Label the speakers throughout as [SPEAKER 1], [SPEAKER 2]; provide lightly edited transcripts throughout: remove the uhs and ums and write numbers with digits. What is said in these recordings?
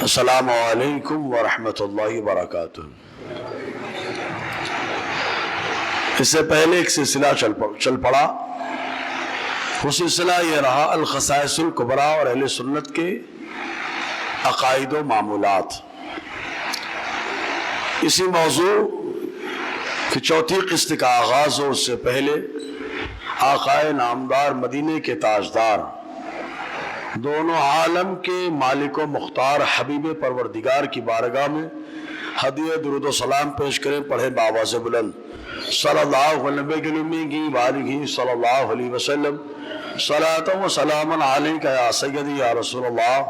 [SPEAKER 1] السلام علیکم ورحمۃ اللہ وبرکاتہ۔ اس سے پہلے ایک سلسلہ چل پڑا، وہ سلسلہ یہ رہا الخصائص الکبریٰ اور اہل سنت کے عقائد و معمولات۔ اسی موضوع کی چوتھی قسط کا آغاز ہو اس سے پہلے آقائے نامدار مدینے کے تاجدار، دونوں عالم کے مالک و مختار حبیب پروردگار کی بارگاہ میں ہدیہ درود و سلام پیش کریں۔ پڑھیں بآواز بلند صلی اللہ علیہ صلی اللہ علیہ وسلم صلاۃ و سلام علیک یا سیدی یا رسول اللہ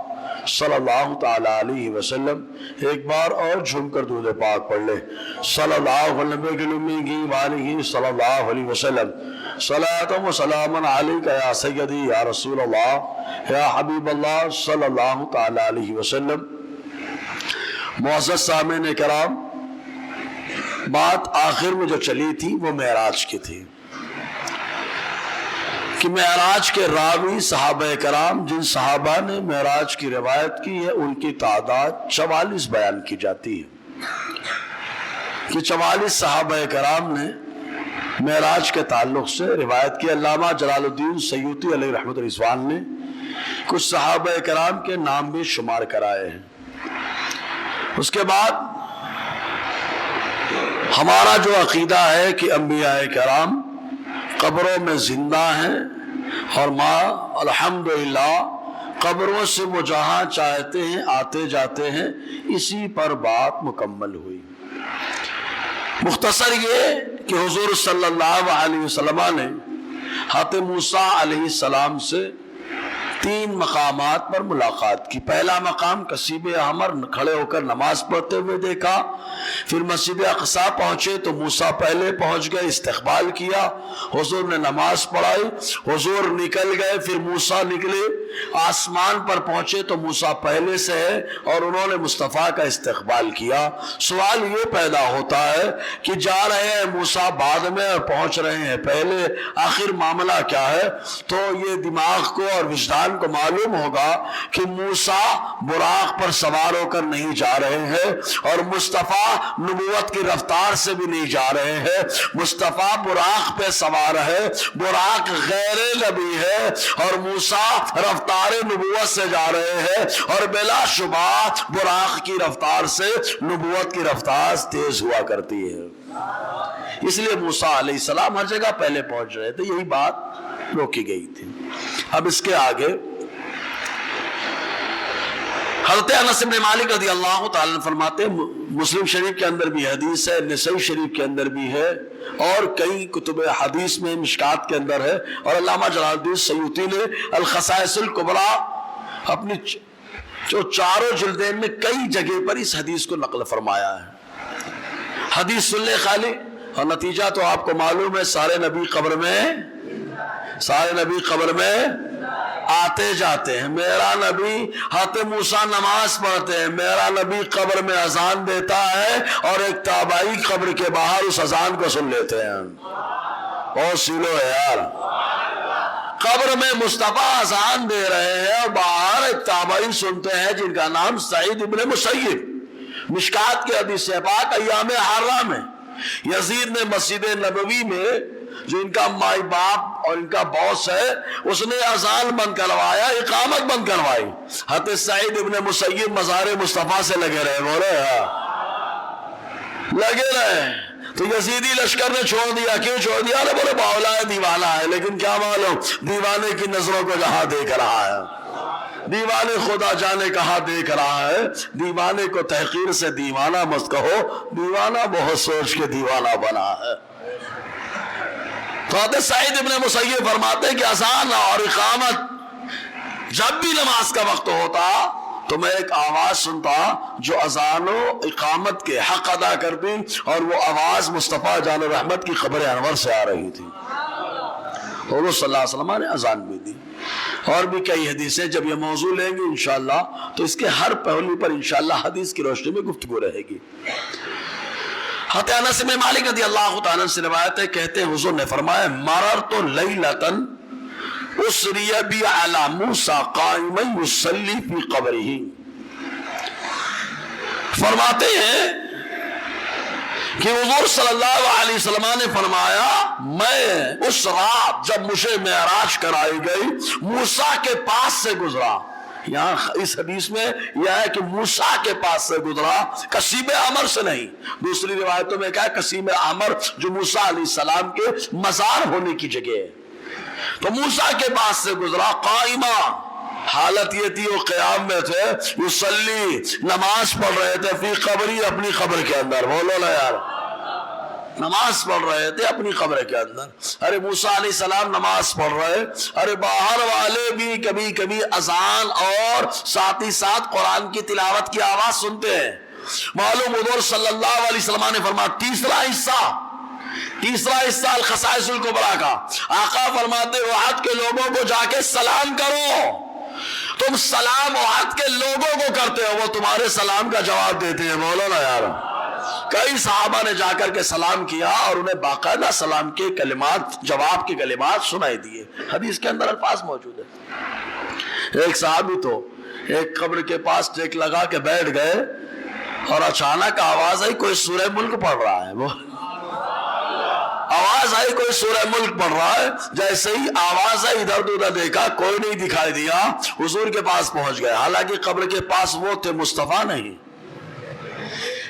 [SPEAKER 1] صلی اللہ تعالی علیہ وسلم۔ ایک بار اور جھوم کر درود پاک پڑھ لیں، صلی اللہ علیہ صلی اللہ علیہ وسلم صلاۃ و سلام علیک یا سیدی یا رسول اللہ یا حبیب اللہ صلی اللہ تعالی علیہ وسلم۔ معزز سامعین کرام، بات آخر میں جو چلی تھی وہ معراج کی تھی کہ معراج کے راوی صحابہ کرام، جن صحابہ نے معراج کی روایت کی ہے، ان کی تعداد 44 بیان کی جاتی ہے کہ 44 صحابہ کرام نے معراج کے تعلق سے روایت کی۔ علامہ جلال الدین سیوطی علیہ رحمۃ رضوان نے کچھ صحابہ کرام کے نام بھی شمار کرائے ہیں۔ اس کے بعد ہمارا جو عقیدہ ہے کہ انبیاء کرام قبروں میں زندہ ہیں اور الحمدللہ قبروں سے وہ جہاں چاہتے ہیں آتے جاتے ہیں، اسی پر بات مکمل ہوئی۔ مختصر یہ کہ حضور صلی اللہ علیہ وسلم نے حضرت موسیٰ علیہ السلام سے 3 مقامات پر ملاقات کی۔ پہلا مقام کثیب احمر کھڑے ہو کر نماز پڑھتے ہوئے دیکھا، پھر مسجد اقصیٰ پہنچے تو موسیٰ پہلے پہنچ گئے، استقبال کیا، حضور نے نماز پڑھائی، حضور نکل گئے، پھر موسیٰ نکلے، آسمان پر پہنچے تو موسیٰ پہلے سے ہے اور انہوں نے مصطفیٰ کا استقبال کیا۔ سوال یہ پیدا ہوتا ہے کہ جا رہے ہیں موسیٰ بعد میں اور پہنچ رہے ہیں پہلے، آخر معاملہ کیا ہے؟ تو یہ دماغ کو اور وجدان کو معلوم ہوگا کہ موسیٰ براق پر سوار ہو کر نہیں جا رہے ہیں اور مصطفیٰ نبوت کی رفتار سے بھی نہیں جا رہے ہیں۔ مصطفیٰ براق پہ سوار ہے، براق غیر نبی ہے اور موسیٰ رفتار نبوت سے جا رہے ہیں، اور بلا شبہ براق کی رفتار سے نبوت کی رفتار تیز ہوا کرتی ہے۔ اس لیے موسیٰ علیہ السلام ہر جگہ پہلے پہنچ رہے تھے، یہی بات روکی گئی تھی۔ اب اس کے آگے حضرت انس بن مالک رضی اللہ تعالیٰ فرماتے ہیں، مسلم شریف کے اندر بھی حدیث ہے، نسائی شریف کے اندر بھی ہے اور کئی کتب حدیث میں مشکات کے اندر ہے، اور علامہ جلال الدین سیوطی نے الخصائص الکبریٰ اپنی جو 4 جلدین میں کئی جگہ پر اس حدیث کو نقل فرمایا ہے۔ حدیث سن لے خالی، اور نتیجہ تو آپ کو معلوم ہے، سارے نبی قبر میں آتے جاتے ہیں۔ میرا نبی حضرت موسیٰ نماز پڑھتے ہیں، میرا نبی قبر میں اذان دیتا ہے اور ایک تابعی قبر کے باہر اس اذان کو سن لیتے ہیں۔ بہت سیلو ہے یار، قبر میں مصطفیٰ اذان دے رہے ہیں اور باہر ایک تابعی سنتے ہیں جن کا نام سعید ابن مسیب، مشکات کے حدیث پاک ایام حرہ میں یزید نے مسجد نبوی میں جو ان کا مائی باپ اور ان کا باس ہے، اس نے اذان بند کروایا، اقامت بند کروائی، حضرت سعید ابن مسیب مزار مصطفیٰ سے لگے رہے، بولے لگے رہے، تو یزیدی لشکر نے چھوڑ دیا۔ کیوں چھوڑ دیا؟ بولے باولا ہے، دیوانہ ہے، لیکن کیا معلوم دیوانے کی نظروں کو کہاں دیکھ رہا ہے، دیوانے خدا جانے کہاں دیکھ رہا ہے۔ دیوانے کو تحقیر سے دیوانہ مت کہو، دیوانہ بہت سوچ کے دیوانہ بنا ہے۔ تو حضرت سعید ابن مسیب فرماتے ہیں کہ اذان اور اقامت جب بھی نماز کا وقت ہوتا تو میں ایک آواز سنتا جو اذان و اقامت کے حق ادا کرتی، اور وہ آواز مصطفیٰ جان رحمت کی خبر انور سے آ رہی تھی۔ حضور صلی اللہ علیہ وسلم نے اذان بھی دی، اور بھی کئی حدیثیں۔ جب یہ موضوع لیں گے انشاءاللہ تو اس کے ہر پہلو پر انشاءاللہ حدیث کی روشنی میں گفتگو رہے گی۔ حضرت انس بن مالک رضی اللہ تعالیٰ سے روایت ہے، کہتے ہیں حضور نے فرمایا، مررت لیلۃ اسری بی علی موسیٰ قائما یصلی فی قبرہ، فرماتے ہیں کہ حضور صلی اللہ علیہ وسلم نے فرمایا میں اس رات جب مجھے معراج کرائی گئی موسیٰ کے پاس سے گزرا. یہاں اس حدیث میں یہ ہے کہ موسیٰ کے پاس سے گزرا، کسیب احمر سے نہیں. دوسری روایتوں میں کہا کسیب احمر جو موسیٰ علیہ السلام کے مزار ہونے کی جگہ ہے. تو موسیٰ کے پاس سے گزرا قائمہ، حالت یہ تھی وہ قیام میں تھے، یصلی نماز پڑھ رہے تھے، فی قبری اپنی قبر کے اندر. بولو نا یار، نماز پڑھ رہے تھے اپنی قبر کے اندر. ارے موسیٰ علیہ السلام نماز پڑھ رہے، ارے باہر والے بھی کبھی کبھی اذان اور ساتھ ہی ساتھ قرآن کی تلاوت کی آواز سنتے ہیں. معلوم حضور صلی اللہ علیہ وسلم نے فرمایا تیسرا حصہ الخصائص الکبریٰ کا، آقا فرماتے وعد کے لوگوں کو جا کے سلام کرو. تم سلام وعد کے لوگوں کو کرتے ہو، وہ تمہارے سلام کا جواب دیتے ہیں. بولو نا یار. کئی صحابہ نے جا کر کے سلام کیا اور انہیں باقاعدہ سلام کے کلمات، جواب کے کلمات سنائی دیے. حدیث کے اندر الفاظ موجود ہے. ایک صحابی تو ایک قبر کے پاس ٹیک لگا کے بیٹھ گئے اور اچانک آواز آئی کوئی سورہ ملک پڑھ رہا ہے. وہ آواز آئی کوئی سورہ ملک پڑھ رہا ہے. جیسے ہی آواز آئی ادھر ادھر دیکھا کوئی نہیں دکھائی دیا، حضور کے پاس پہنچ گئے. حالانکہ قبر کے پاس وہ تھے، مصطفیٰ نہیں،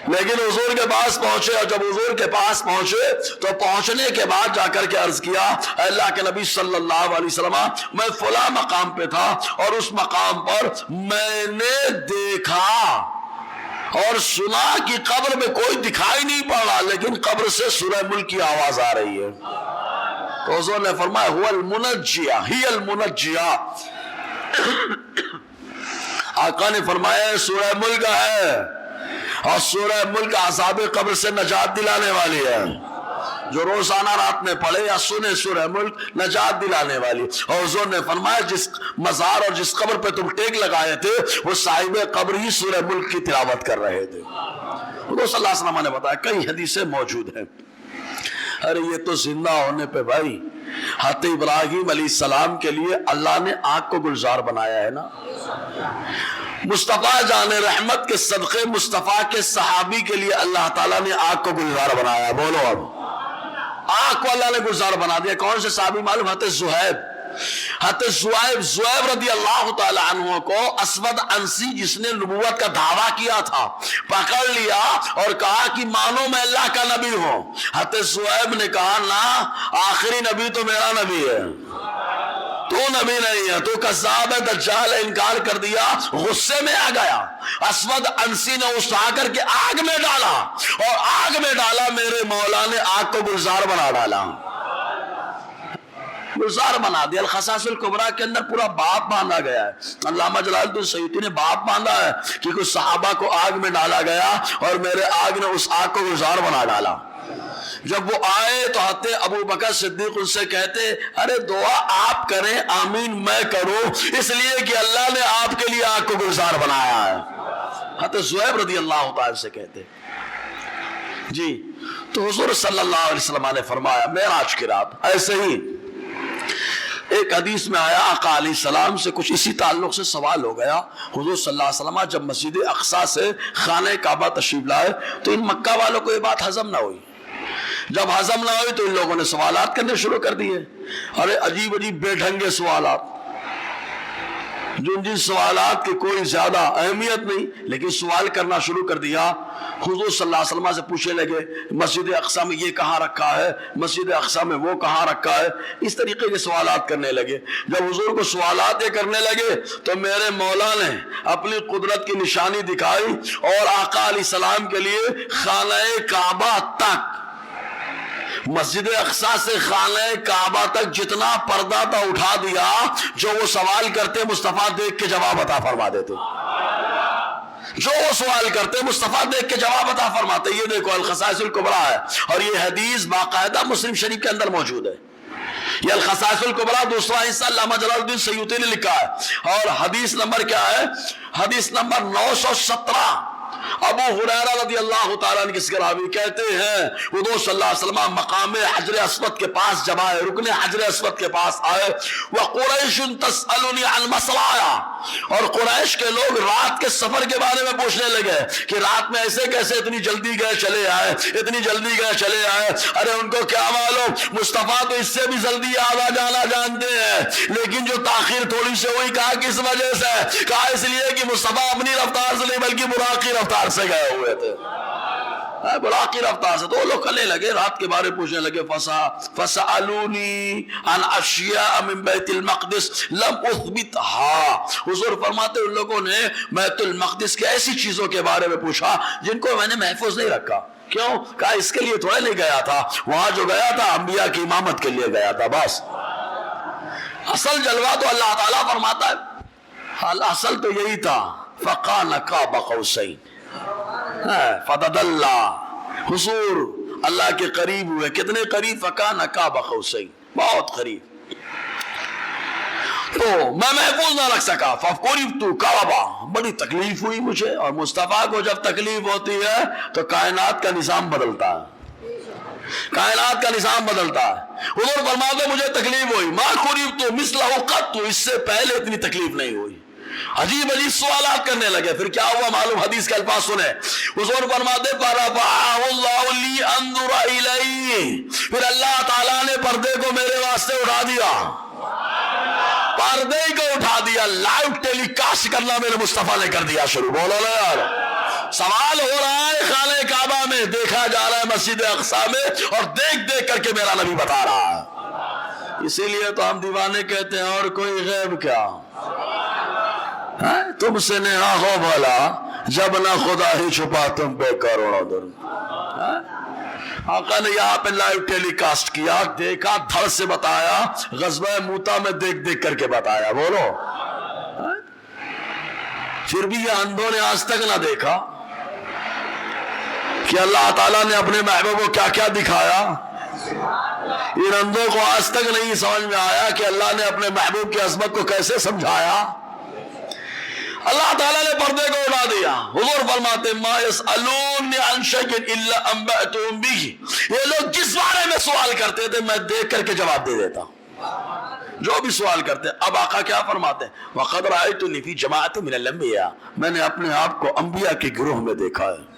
[SPEAKER 1] لیکن حضور کے پاس پہنچے. اور جب حضور کے پاس پہنچے تو پہنچنے کے بعد جا کر کے عرض کیا اے اللہ کے نبی صلی اللہ علیہ وسلم میں فلاں مقام پہ تھا اور اس مقام پر میں نے دیکھا اور سنا کہ قبر میں کوئی دکھائی نہیں پڑ رہا لیکن قبر سے سورہ ملک کی آواز آ رہی ہے. تو حضور نے فرمایا هو المنجیہ ہی المنجیہ. آقا نے فرمایا سورہ ملک ہے اور سورہ ملک عذاب قبر سے نجات دلانے والی ہے. جو روزانہ رات میں پڑھے یا سنے سورہ ملک نجات دلانے والی. اور حضور نے فرمایا جس مزار اور جس قبر پہ تم ٹیک لگائے تھے وہ صاحب قبر ہی سورہ ملک کی تلاوت کر رہے تھے. حضور صلی اللہ علیہ وسلم نے بتایا کئی حدیثیں موجود ہیں. ارے یہ تو زندہ ہونے پہ بھائی حضرت ابراہیم علیہ السلام کے لیے اللہ نے آگ کو گلزار بنایا ہے نا. مصطفیٰ جان رحمت کے صدقے مصطفیٰ کے صحابی کے لیے اللہ تعالیٰ نے آگ کو گلزار بنایا. بولو اب آگ کو اللہ نے گلزار بنا دیا. کون سے صحابی معلوم؟ حضرت زہیب رضی اللہ تعالی عنہ کو اسود انسی جس نے نبوت کا دعویٰ کیا تھا پکڑ لیا اور کہا کہ مانو میں اللہ کا نبی ہوں. حضرت زہیب نے کہا نا، آخری نبی تو میرا نبی ہے، تو نبی نہیں ہے، تو کذاب ہے، دجال ہے. انکار کر دیا. غصے میں آ گیا. اسود انسی نے اٹھا کر کے آگ میں ڈالا اور آگ میں ڈالا میرے مولا نے آگ کو گلزار بنا ڈالا، گلزار بنا دیا. الخصائص الکبریٰ کے اندر پورا باب باندھا گیا ہے. علامہ جلال الدین سیوطی نے باب باندھا ہے کہ کچھ صحابہ کو آگ میں ڈالا گیا اور میرے آگ نے اس آگ کو گلزار بنا ڈالا. جب وہ آئے تو حضرت ابو بکر صدیق ان سے کہتے ارے دعا آپ کریں آمین میں کروں، اس لیے کہ اللہ نے آپ کے لیے آگ کو گلزار بنایا ہے. حضرت زہیب رضی اللہ تعالی سے کہتے جی. تو حضور صلی اللہ علیہ وسلم نے فرمایا معراج کی رات ایسے ہی ایک حدیث میں آیا آقا علیہ السلام سے کچھ اسی تعلق سے سوال ہو گیا. حضور صلی اللہ علیہ وسلم جب مسجد اقصی سے خانہ کعبہ تشریف لائے تو ان مکہ والوں کو یہ بات ہضم نہ ہوئی. جب ہضم نہ ہوئی تو ان لوگوں نے سوالات کرنے شروع کر دیے. ارے عجیب عجیب بے ڈھنگے سوالات، جن سوالات کی کوئی زیادہ اہمیت نہیں لیکن سوال کرنا شروع کر دیا. حضور صلی اللہ علیہ وسلم سے پوچھنے لگے مسجد اقصی میں یہ کہاں رکھا ہے، مسجد اقصی میں وہ کہاں رکھا ہے. اس طریقے کے سوالات کرنے لگے. جب حضور کو سوالات یہ کرنے لگے تو میرے مولا نے اپنی قدرت کی نشانی دکھائی اور آقا علیہ السلام کے لیے خانہ کعبہ تک، مسجد اقصی سے خانہ کعبہ تک جتنا پردہ تھا اٹھا دیا. جو وہ سوال کرتے مصطفیٰ دیکھ کے جواب عطا فرما دیتے، جو وہ سوال کرتے مصطفیٰ دیکھ کے جواب عطا فرماتے. یہ دیکھو الخصائص الکبریٰ ہے اور یہ حدیث باقاعدہ مسلم شریف کے اندر موجود ہے. یہ الخصائص الکبریٰ دوسرا حصہ علامہ جلال الدین سیوطی نے لکھا ہے اور حدیث نمبر کیا ہے؟ حدیث نمبر 917. ابو ہریرہ رضی اللہ تعالیٰ عنہ کے راوی کہتے ہیں حضور صلی اللہ علیہ وسلم مقام حجر اسود کے پاس جب آئے, رکن حجر اسود کے پاس آئے, وقریش تسألنی عن مسرایا, اور قریش کے لوگ رات کے سفر کے بارے میں پوچھنے لگے کہ رات میں ایسے کیسے اتنی جلدی گئے چلے آئے, اتنی جلدی گئے چلے آئے. ارے ان کو کیا معلوم, مصطفیٰ تو اس سے بھی جلدی آنا جانا جانتے ہیں, لیکن جو تاخیر تھوڑی سی ہوئی, کہا کس وجہ سے, کہا اس لیے کہ مصطفیٰ اپنی رفتار سے نہیں بلکہ براقی رفتار سے گئے ہوئے تھے, براقی رفتار سے. تو وہ لوگ کھلے لگے, رات کے بارے پوچھنے لگے. فسألونی عن اشیاء من بیت المقدس لم اثبتها, حضور فرماتے ان لوگوں نے بیت المقدس کے ایسی چیزوں کے بارے میں پوچھا جن کو میں نے محفوظ نہیں رکھا. کیوں, کہا اس کے لیے تھوڑے نہیں گیا تھا, وہاں جو گیا تھا انبیاء کی امامت کے لیے گیا تھا بس. اصل جلوہ تو اللہ تعالیٰ فرماتا ہے, اصل تو یہی تھا. فقال قاب قوسین فتدلّا, حضور اللہ کے قریب ہوئے. کتنے قریب؟ فکان قاب قوسین, بہت قریب. تو میں محفوظ نہ رکھ سکا. فقربت کعبہ, بڑی تکلیف ہوئی مجھے. اور مصطفیٰ کو جب تکلیف ہوتی ہے تو کائنات کا نظام بدلتا ہے, کائنات کا نظام بدلتا ہے. حضور فرماتے مجھے تکلیف ہوئی. ما قربت مثلہ قط, اس سے پہلے اتنی تکلیف نہیں ہوئی. عجیب عجیب سوالات کرنے لگے. پھر کیا ہوا معلوم, حدیث کے الفاظ سنے. حضور فرماتے فرفعہ اللہ لی انظر الیہ, پھر اللہ تعالیٰ نے پردے کو میرے واسطے اٹھا دیا, پردے کو اٹھا دیا. لائیو ٹیلی کاسٹ کرنا میرے مصطفیٰ نے کر دیا شروع. بولو نا یار, سوال ہو رہا ہے خانہ کعبہ میں, دیکھا جا رہا ہے مسجد اقصی میں, اور دیکھ دیکھ کر کے میرا نبی بتا رہا ہے. اسی لیے تو ہم دیوانے کہتے ہیں اور کوئی غیب کیا, تم سے نہا ہو بھلا جب نہ خدا ہی چھپا تم پہ کروڑوں درم. آقا نے یہاں پہ لائیو ٹیلی کاسٹ کیا, دیکھا, دھڑ سے بتایا, غزوہ موتا میں دیکھ دیکھ کر کے بتایا. بولو, پھر بھی یہ اندھوں نے آج تک نہ دیکھا کہ اللہ تعالیٰ نے اپنے محبوب کو کیا کیا دکھایا. ان اندھوں کو آج تک نہیں سمجھ میں آیا کہ اللہ نے اپنے محبوب کی عظمت کو کیسے سمجھایا. اللہ تعالیٰ نے پردے کو اٹھا دیا. حضور فرماتے ما یسألونی عن شیء الا انبأتهم به, یہ لوگ جس بارے میں سوال کرتے تھے میں دیکھ کر کے جواب دے دیتا, جو بھی سوال کرتے. اب آقا کیا فرماتے ہیں, وقد رأیتنی فی جماعت من الانبیاء, میں نے اپنے آپ کو انبیاء کے گروہ میں دیکھا ہے,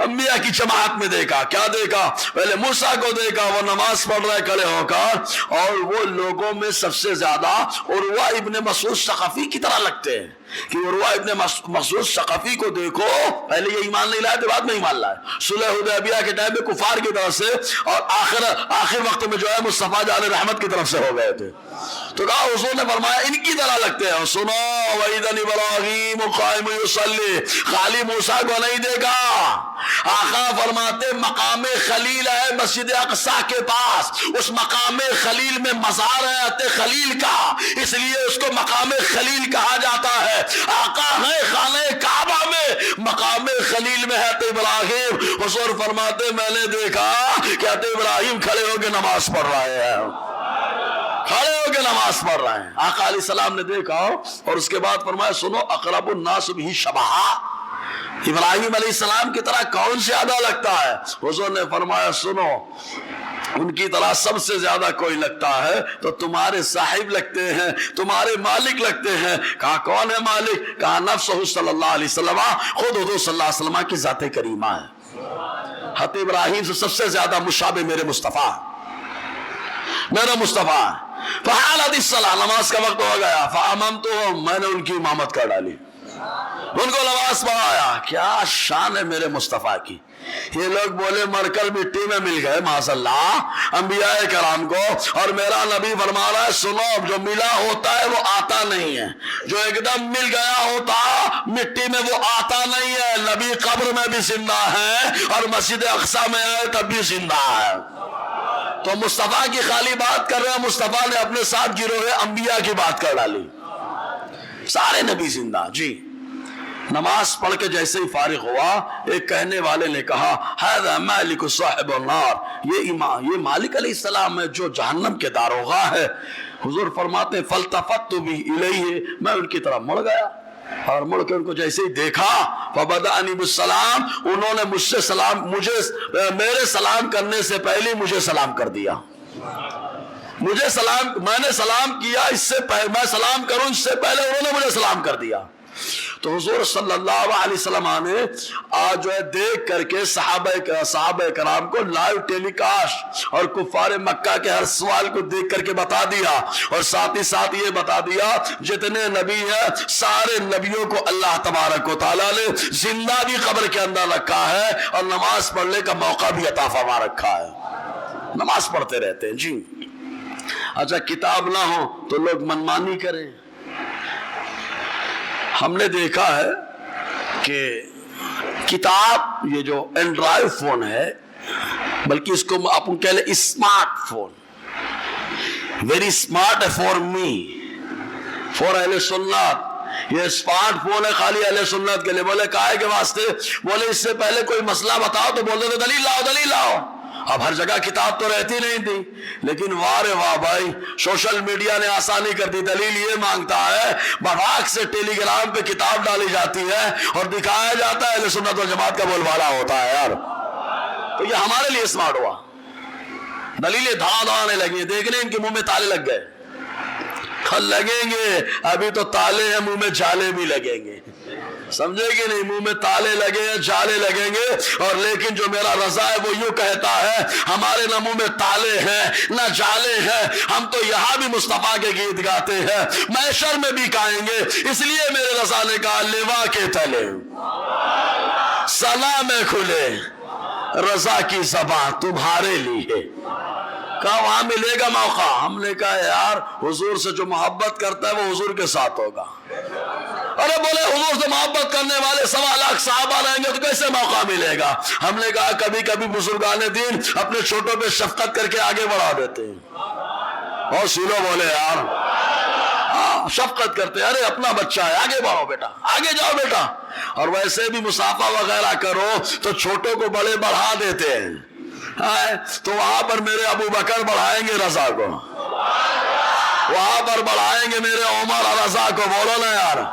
[SPEAKER 1] انبیاء کی جماعت میں دیکھا. کیا دیکھا؟ پہلے موسیٰ کو دیکھا, وہ نماز پڑھ رہے کھڑے ہو کر, اور وہ لوگوں میں سب سے زیادہ عروہ ابن مسعود ثقفی کی طرح لگتے ہیں. کہ عروہ ابن مسعود ثقفی کو دیکھو, پہلے یہ ایمان نہیں لائے تھے, بعد میں ایمان لائے. صلح حدیبیہ کے ٹائم میں کفار کی طرف سے, اور آخر وقت میں جو ہے مصطفیٰ جان رحمت کی طرف سے ہو گئے تھے. تو کہا, حضور نے فرمایا ان کی طرح لگتے ہیں. سنو وَإِذَنِ إِبْرَاهِيمُ قَائِمٌ يُصَلِّي, خالی موسیٰ کو نہیں دیکھا. آقا فرماتے مقام خلیل ہے مسجد اقصی کے پاس, اس مقام خلیل میں مزار ہے حضرت خلیل کا, اس لیے اس کو مقام خلیل کہا جاتا ہے. آقا ہے خانہ کعبہ میں, مقام خلیل میں ہے حضرت ابراہیم. حضور فرماتے میں نے دیکھا کہ حضرت ابراہیم کھڑے ہو کے نماز پڑھ رہے ہیں, کھڑے ہو کے نماز پڑھ رہے ہیں. آقا علیہ السلام نے دیکھا, اور اس کے بعد فرمایا سنو اقرب الناس بہ شبہا, ابراہیم علیہ السلام کی طرح کون زیادہ لگتا ہے؟ حضور نے فرمایا سنو, ان کی طرح سب سے زیادہ کوئی لگتا ہے تو تمہارے صاحب لگتے ہیں, تمہارے مالک لگتے ہیں. کہا کون ہے مالک؟ کہا نفسہ صلی اللہ علیہ وسلم, خود حضور صلی اللہ علیہ وسلم کی ذات کریمہ ہے. حضرت ابراہیم سے سب سے زیادہ مشابہ میرے مصطفیٰ, میرا مصطفیٰ. فحالت الصلاۃ, نماز کا وقت ہو گیا. فاممتہم, میں نے ان کی امامت کر ڈالی, ان کو نماز پڑھایا. کیا شان ہے میرے مصطفیٰ کی. یہ لوگ بولے مر کر مٹی میں مل گئے معاذ اللہ انبیاء کرام کو, اور میرا نبی فرما رہا ہے سنو, جو ملا ہوتا ہے وہ آتا نہیں ہے, جو ایک دم مل گیا ہوتا مٹی میں وہ آتا نہیں ہے. نبی قبر میں بھی زندہ ہے, اور مسجد اقصی میں آئے تب بھی زندہ ہے. تو مصطفیٰ کی خالی بات کر رہے ہیں, مصطفیٰ نے اپنے ساتھ گروہ انبیاء کی بات کر ڈالی. سارے نبی زندہ. جی, نماز پڑھ کے جیسے ہی فارغ ہوا, ایک کہنے والے نے کہا ھذا مالک صاحب النار, یہ مالک علیہ السلام ہے جو جہنم کے داروغہ ہے. حضور فرماتے فالتفت بھی الیہ, میں ان کی طرف مڑ گیا. اور مڑ کے ان کو جیسے ہی دیکھا فبدأنی بالسلام، انہوں نے مجھ سے میرے سلام کرنے سے پہلے مجھے سلام کر دیا. میں نے سلام کیا اس سے پہلے، میں سلام کروں اس سے پہلے انہوں نے مجھے سلام کر دیا. تو حضور صلی اللہ علیہ وسلم نے آج جو ہے دیکھ کر کے صحابہ کرام کو لائیو ٹیلی کاسٹ اور کفار مکہ کے ہر سوال کو دیکھ کر کے بتا دیا، اور ساتھ ہی ساتھ یہ بتا دیا جتنے نبی ہیں سارے نبیوں کو اللہ تبارک و تعالیٰ نے زندہ بھی قبر کے اندر رکھا ہے اور نماز پڑھنے کا موقع بھی عطا فرما رکھا ہے، نماز پڑھتے رہتے ہیں. جی اچھا، کتاب نہ ہو تو لوگ منمانی کریں. ہم نے دیکھا ہے کہ کتاب، یہ جو اینڈرائڈ فون ہے، بلکہ اس کو آپ کہہ لیں اسمارٹ فون، ویری اسمارٹ ہے فار می، فار اہل سنت. یہ اسمارٹ فون ہے خالی اہل سنت کے لیے. بولے کائے کے واسطے؟ بولے اس سے پہلے کوئی مسئلہ بتاؤ تو بولتے تھے دلیل لاؤ دلیل لاؤ. اب ہر جگہ کتاب تو رہتی نہیں تھی، لیکن واہ رے واہ بھائی، سوشل میڈیا نے آسانی کر دی. دلیل یہ مانگتا ہے، براق سے ٹیلی گرام پہ کتاب ڈالی جاتی ہے اور دکھایا جاتا ہے، اہل سنت والجماعت کا بول بالا ہوتا ہے. یار تو یہ ہمارے لیے اسمارٹ ہوا. دلیلیں دھڑا آنے لگی، دیکھ لیں ان کے منہ میں تالے لگ گئے. لگیں گے، ابھی تو تالے ہیں، منہ میں جالے بھی لگیں گے. سمجھے کہ نہیں؟ منہ میں تالے لگے ہیں، جالے لگیں گے. اور لیکن جو میرا رضا ہے وہ یوں کہتا ہے، ہمارے نہ منہ میں تالے ہیں نہ جالے ہیں، ہم تو یہاں بھی مصطفیٰ کے گیت گاتے ہیں، محشر میں بھی گائیں گے. اس لیے میرے رضا نے کہا لوا کے تلے سنا میں کھلے، رضا کی زبان تمہارے لیے. کہا وہاں ملے گا موقع. ہم نے کہا یار حضور سے جو محبت کرتا ہے وہ حضور کے ساتھ ہوگا. ارے بولے حضور سے محبت کرنے والے 1.25 لاکھ صحابہ رہیں گے تو کیسے موقع ملے گا؟ ہم نے کہا کبھی کبھی بزرگان دین اپنے چھوٹوں پہ شفقت کر کے آگے بڑھا دیتے ہیں. اور سنو بولے یار، شفقت کرتے، ارے اپنا بچہ ہے، آگے بڑھو بیٹا، آگے جاؤ بیٹا. اور ویسے بھی مصافحہ وغیرہ کرو تو چھوٹوں کو بڑے بڑھا دیتے ہیں. تو وہاں پر میرے ابو بکر بڑھائیں گے رضا کو، وہاں پر بڑھائیں گے میرے عمر رضا کو. بولو نا یار.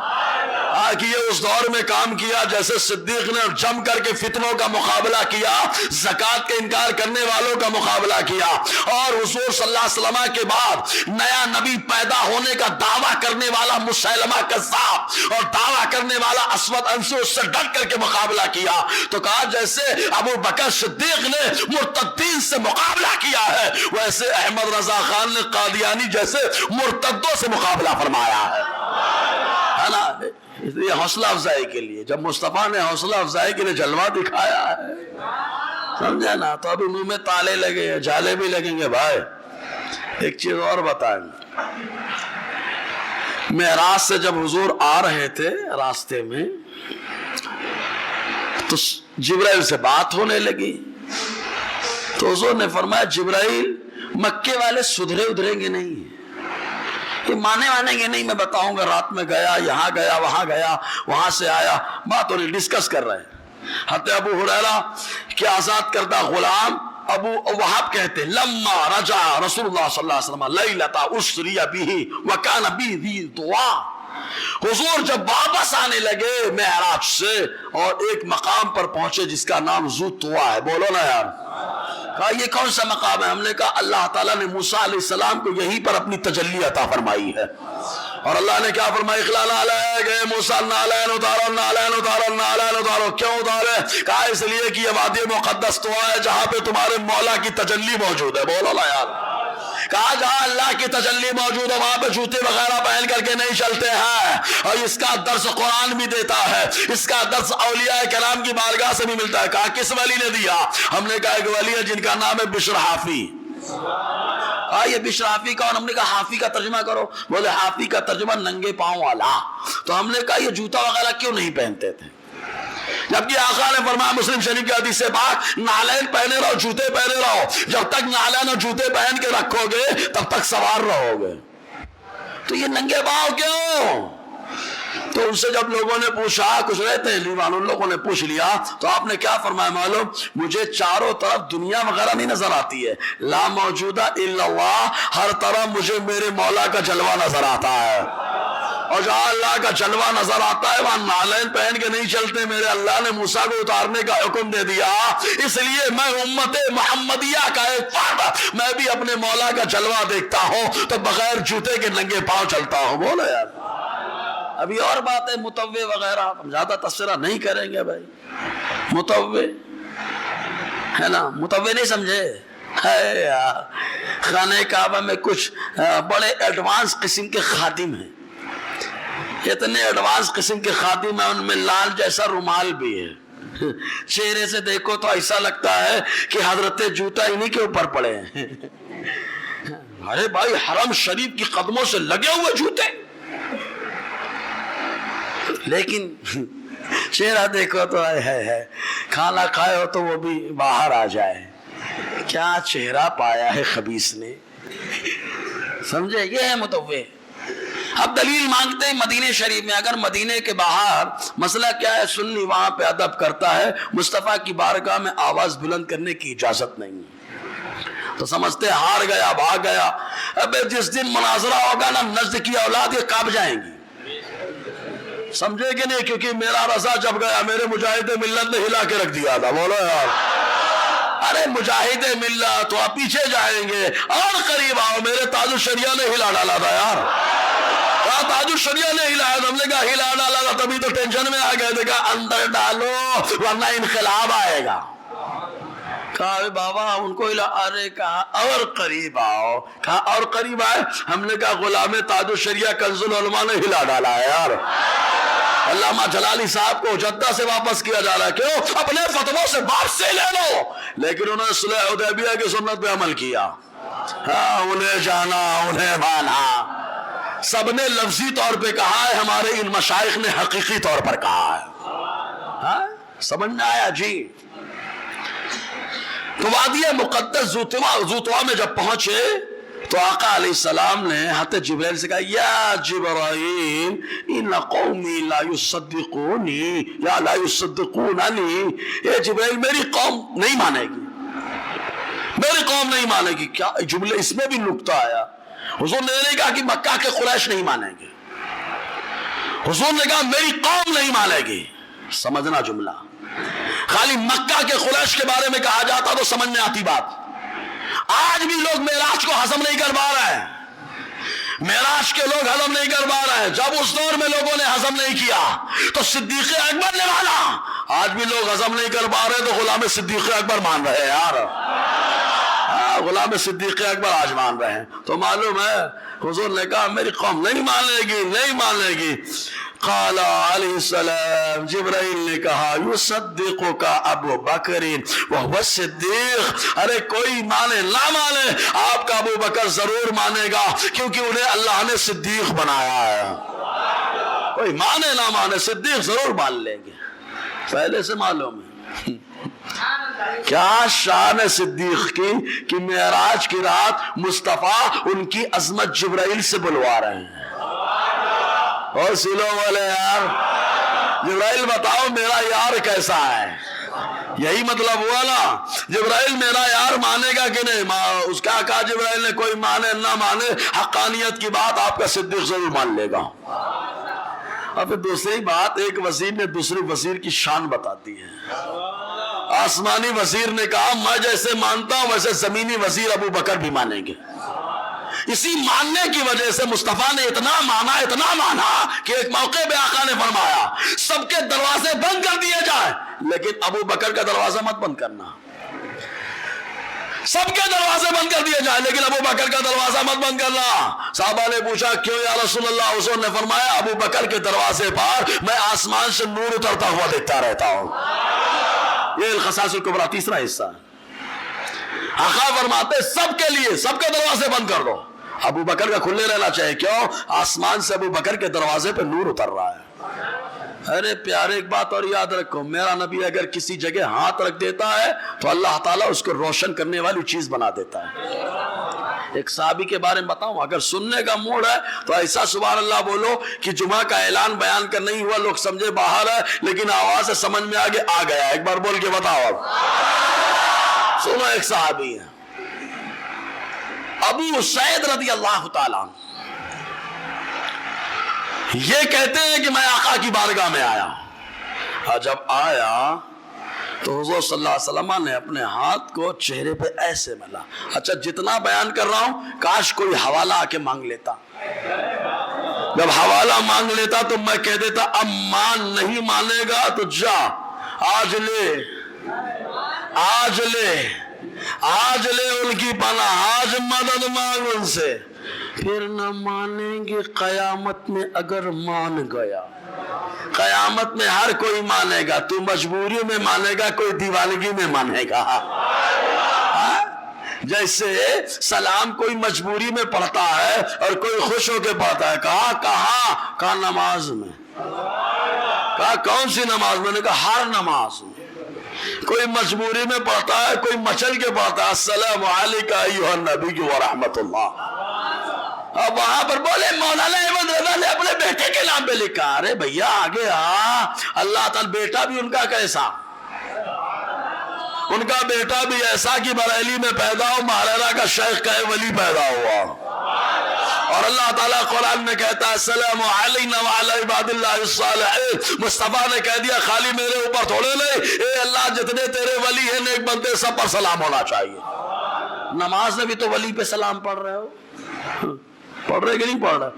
[SPEAKER 1] کہ یہ اس دور میں کام کیا جیسے صدیق نے جم کر کے فتنوں کا مقابلہ کیا، زکوٰۃ کے انکار کرنے والوں کا مقابلہ کیا، اور حضور صلی اللہ علیہ وسلم کے بعد نیا نبی پیدا ہونے کا دعویٰ کرنے والا مسیلمہ کذاب اور دعویٰ کرنے والا اسود عنسی اس سے ڈٹ کر کے مقابلہ کیا. تو کہا جیسے ابو بکر صدیق نے مرتدین سے مقابلہ کیا ہے، ویسے احمد رضا خان نے قادیانی جیسے مرتدوں سے مقابلہ فرمایا ہے نا. اس لیے حوصلہ افزائی کے لیے، جب مصطفیٰ نے حوصلہ افزائی کے لیے جلوہ دکھایا ہے، سمجھا نا، تو ابھی منہ میں تالے لگے ہیں، جالے بھی لگیں گے. بھائی ایک چیز اور بتائیں، معراج سے جب حضور آ رہے تھے راستے میں تو جبرائیل سے بات ہونے لگی. تو حضور نے فرمایا جبرائیل مکے والے سدھرے ادھریں گے نہیں، یہ مانے گے نہیں. میں بتاؤں گا رات میں گیا، یہاں گیا، وہاں گیا، وہاں سے آیا، بات ہو رہی، ڈسکس کر رہے ہیں. حضرت ابو ہریرہ کے آزاد کردہ غلام ابو وہاب کہتے لما رجع رسول اللہ صلی اللہ علیہ وسلم لیلۃ اسری بہ وکان بہ دعا. حضور جب واپس آنے لگے معراج سے اور ایک مقام پر پہنچے جس کا نام ذو طوا ہے. بولو نا یار. کہا یہ کون سا مقام ہے؟ ہم نے کہا اللہ تعالیٰ نے موسیٰ علیہ السلام کو یہیں پر اپنی تجلی عطا فرمائی ہے. اور اللہ نے کیا فرمایا؟ اخلال علیہ گئے موسیٰ نالین اتارو، نالین اتارو، نالین اتارو. کیوں اتارے؟ کہا اس لیے کہ یہ وادی مقدس طوا ہے جہاں پہ تمہارے مولا کی تجلی موجود ہے. بولو نا یار. کہا جہاں اللہ کی تجلی موجود ہے وہاں پہ جوتے وغیرہ پہن کر کے نہیں چلتے ہیں. اور اس کا درس قرآن بھی دیتا ہے، اس کا درس اولیاء کرام کی بارگاہ سے بھی ملتا ہے. کہا کس ولی نے دیا؟ ہم نے کہا ایک ولی ہے جن کا نام ہے بشر حافی. یہ بشر حافی کون؟ ہم نے کہا حافی کا ترجمہ کرو. بولے حافی کا ترجمہ ننگے پاؤں والا. تو ہم نے کہا یہ جوتا وغیرہ کیوں نہیں پہنتے تھے؟ جبکہ آقا نے فرمایا مسلم شریف کی حدیث سے پاک نالین پہنے رہو، جوتے پہنے رہو. جب تک نالین اور جوتے پہن کے رکھو گے تب تک سوار رہو گے. تو یہ ننگے پاؤں کیوں؟ تو ان سے جب لوگوں نے پوچھا، کچھ رہتے ہیں لیوان، ان لوگوں نے پوچھ لیا تو آپ نے کیا فرمایا معلوم؟ مجھے چاروں طرف دنیا وغیرہ نہیں نظر آتی ہے، لا موجودہ الا اللہ، ہر طرف مجھے میرے مولا کا جلوہ نظر آتا ہے. اور جہاں اللہ کا جلوہ نظر آتا ہے وہاں نالین پہن کے نہیں چلتے. میرے اللہ نے موسیٰ کو اتارنے کا حکم دے دیا, اس لیے میں امت محمدیہ کا ایک فرد, میں بھی اپنے مولا کا جلوہ دیکھتا ہوں تو بغیر جوتے کے ننگے پاؤں چلتا ہوں. بولو یار. ابھی اور بات ہے متوع وغیرہ, ہم زیادہ تذکرہ نہیں کریں گے بھائی. متوع ہے نا, متوع نہیں سمجھے ہے یار. خانہ کعبہ میں کچھ بڑے ایڈوانس قسم کے خادم ہیں, اتنے ایڈوانس قسم کے خادم ہیں, ان میں لال جیسا رومال بھی ہے. چہرے سے دیکھو تو ایسا لگتا ہے کہ حضرت جوتا انہی کے اوپر پڑے ہیں. ارے بھائی حرم شریف کی قدموں سے لگے ہوئے جوتے, لیکن چہرہ دیکھو تو ہے کھانا کھائے ہو تو وہ بھی باہر آ جائے. کیا چہرہ پایا ہے خبیث نے, سمجھے. یہ ہے متوع. اب دلیل مانگتے ہیں مدینہ شریف میں. اگر مدینے کے باہر مسئلہ کیا ہے, سنی وہاں پہ ادب کرتا ہے, مصطفیٰ کی بارگاہ میں آواز بلند کرنے کی اجازت نہیں تو سمجھتے ہار گیا, بھاگ گیا. اب جس دن مناظرہ ہوگا نا, نجد کی اولاد یہ کانپ جائیں گی, سمجھے کہ نہیں, کیونکہ میرا رضا جب گیا میرے مجاہد ملت نے ہلا کے رکھ دیا تھا. بولو یار. ارے مجاہد ملت تو آپ پیچھے جائیں گے اور قریب آؤ, میرے تاج الشریعہ نے ہلا ڈالا تھا یار. تاج الشریعہ نے ہلایا, ہم نے کہا ہلا ڈالا تھا تبھی تو ٹینشن میں آ گئے تھے. کہا اندر ڈالو ورنہ انقلاب آئے گا. کہا بابا ان کو ہلا, ارے کہا اور قریب آؤ. کہا اور قریب آئے, ہم نے کہا غلام تاج الشریعہ کنز العلماء نے ہلا ڈالا ہے یار. علامہ جلالی صاحب کو جدہ سے واپس کیا جا رہا ہے, کیوں؟ اپنے فتووں سے واپسی لے لو. لیکن انہوں نے صلح حدیبیہ کی سنت پہ عمل کیا. ہاں انہیں جانا انہیں مانا, سب نے لفظی طور پہ کہا ہے, ہمارے ان مشائخ نے حقیقی طور پر کہا ہے. ہاں سمجھ میں آیا جی. تو وادی مقدس زوتوا میں جب پہنچے تو آقا علیہ السلام نے حضرت جبرائیل سے کہا, یا جبرائیل ان قومی لا یصدقونی یا لا یصدقوننی. اے جبرائیل میری قوم نہیں مانے گی, میری قوم نہیں مانے گی. کیا جملے اس میں بھی نکتہ آیا. حضور نے نہیں کہا کہ مکہ کے قریش نہیں مانیں گے, حضور نے کہا میری قوم نہیں مانے گی. سمجھنا جملہ. خالی مکہ کے قریش کے بارے میں کہا جاتا تو سمجھ میں آتی بات. آج بھی لوگ معراج کو ہضم نہیں کر پا رہے ہیں, معراج کے لوگ ہضم نہیں کر پا رہے ہیں. جب اس دور میں لوگوں نے ہضم نہیں کیا تو صدیق اکبر نے مانا, آج بھی لوگ ہضم نہیں کر پا رہے تو غلام صدیق اکبر مان رہے ہیں یار. غلام صدیق اکبر آج مان رہے ہیں. تو معلوم ہے حضور نے کہا میری قوم نہیں مانے گی, نہیں مانے گی. قال علیہ السلام, جبرائیل نے کہا یصدقک ابو بکر وہو الصدیق. ارے کوئی مانے نہ مانے, آپ کا ابو بکر ضرور مانے گا کیونکہ انہیں اللہ نے صدیق بنایا ہے. کوئی مانے نہ مانے صدیق ضرور مان لیں گے. پہلے سے معلوم ہے کیا شان صدیق کی کہ معراج کی رات مصطفیٰ ان کی عظمت جبرائیل سے بلوا رہے ہیں. اور سیلوں والے یار, جبرائیل بتاؤ میرا یار کیسا ہے. یہی مطلب ہوا نا, جبرائیل میرا یار مانے گا کہ نہیں. اس کا کہا جبرائیل نے کوئی مانے نہ مانے, حقانیت کی بات آپ کا صدیق ضرور مان لے گا. اور پھر دوسری بات, ایک وزیر نے دوسرے وزیر کی شان بتاتی ہے. آسمانی وزیر نے کہا میں جیسے مانتا ہوں ویسے زمینی وزیر ابو بکر بھی مانیں گے. اسی ماننے کی وجہ سے مصطفیٰ نے اتنا مانا کہ ایک موقع پہ آقا نے فرمایا سب کے دروازے بند کر دیے جائیں لیکن ابو بکر کا دروازہ مت بند کرنا. سب کے دروازے بند کر دیے جائیں لیکن ابو بکر کا دروازہ مت بند کرنا. صحابہ نے پوچھا کیوں یا رسول اللہ؟ حضور نے فرمایا ابو بکر کے دروازے پر میں آسمان سے نور اترتا ہوا دیکھتا رہتا ہوں. یہ الخصائص الکبریٰ تیسرا حصہ ہے. آقا فرماتے سب کے لیے سب کے دروازے بند کر دو, ابو بکر کا کھلے رہنا چاہیے. کیوں؟ آسمان سے ابو بکر کے دروازے پہ نور اتر رہا ہے. ارے پیارے ایک بات اور یاد رکھو, میرا نبی اگر کسی جگہ ہاتھ رکھ دیتا ہے تو اللہ تعالیٰ اس کو روشن کرنے والی چیز بنا دیتا ہے. ایک صحابی کے بارے میں بتاؤں, اگر سننے کا موڈ ہے تو ایسا سبحان اللہ بولو کہ جمعہ کا اعلان بیان کر نہیں ہوا, لوگ سمجھے باہر ہے لیکن آواز سے سمجھ میں آگے آ گیا. ایک بار بول کے بتاؤ. اب سنو, ایک صحابی ہے ابو سعید رضی اللہ تعالیٰ, یہ کہتے ہیں کہ میں آقا کی بارگاہ میں آیا، اور جب آیا تو حضور صلی اللہ علیہ وسلم نے اپنے ہاتھ کو چہرے پہ ایسے ملا. اچھا جتنا بیان کر رہا ہوں کاش کوئی حوالہ آ کے مانگ لیتا. جب حوالہ مانگ لیتا تو میں کہہ دیتا اب مان نہیں مانے گا تو جا آج لے آج لے آج لے ان کی پناہ، آج مدد مانگ ان سے. پھر نہ مانیں گے قیامت میں اگر مان گیا. قیامت میں ہر کوئی مانے گا، تو مجبوری میں مانے گا، کوئی دیوانگی میں مانے گا. جیسے سلام کوئی مجبوری میں پڑھتا ہے اور کوئی خوش ہو کے پڑھتا ہے. کہا نماز میں. کہا کون سی نماز میں؟ نے کہا ہر نماز میں. کوئی مجبوری میں پڑھتا ہے، کوئی مچل کے پڑھتا ہے السلام علیکم ایھا النبی ورحمۃ اللہ. اب وہاں پر بولے مولانا احمد رضا نے اپنے بیٹے کے نام پہ لکھا. ارے بھیا آگے اللہ تعالی بیٹا بھی ان کا کیسا، ان کا بیٹا بھی ایسا کہ بریلی میں پیدا ہو، مہاراجہ کا شیخ کا ولی پیدا ہوا. اور اللہ تعالیٰ قرآن میں کہتا ہے السلام علینا وعلی عباد اللہ الصالحین. مصطفیٰ نے کہہ دیا خالی میرے اوپر تھوڑے نہیں، اے اللہ جتنے تیرے ولی ہیں نیک بندے سب پر سلام ہونا چاہیے. نماز میں بھی تو ولی پہ سلام پڑھ رہے ہو، پڑھ رہے کہ نہیں پڑھ رہے؟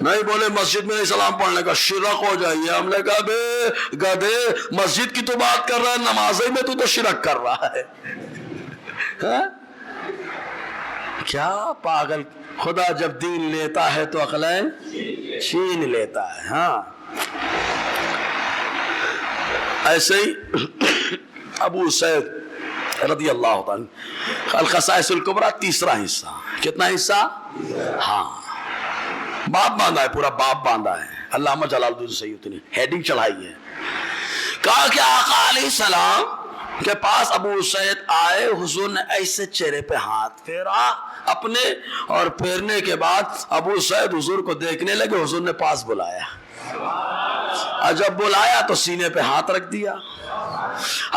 [SPEAKER 1] نہیں بولے مسجد میں نہیں سلام پڑھنے کا شرک ہو جائیے. ہم نے کہا بے گدھے مسجد کی تو بات کر رہا ہے، نمازیں میں تو شرک کر رہا ہے. کیا پاگل. خدا جب دین لیتا ہے تو عقلیں چھین لیتا ہے. ہاں ایسے ہی ابو سعید رضی اللہ عنہ الخصائص الکبریٰ تیسرا حصہ. کتنا حصہ؟ ہاں باپ باندھا ہے، پورا باپ باندھا ہے. علامہ جلال الدین سیوطی نے ہیڈنگ چڑھائی ہے. کہا کہ آقا علیہ السلام کے پاس ابو سعید آئے، حضور نے ایسے چہرے پہ ہاتھ پھیرا اپنے، اور پھیرنے کے بعد ابو سعید حضور کو دیکھنے لگے. حضور نے پاس بلایا، اور جب بلایا تو سینے پہ ہاتھ رکھ دیا.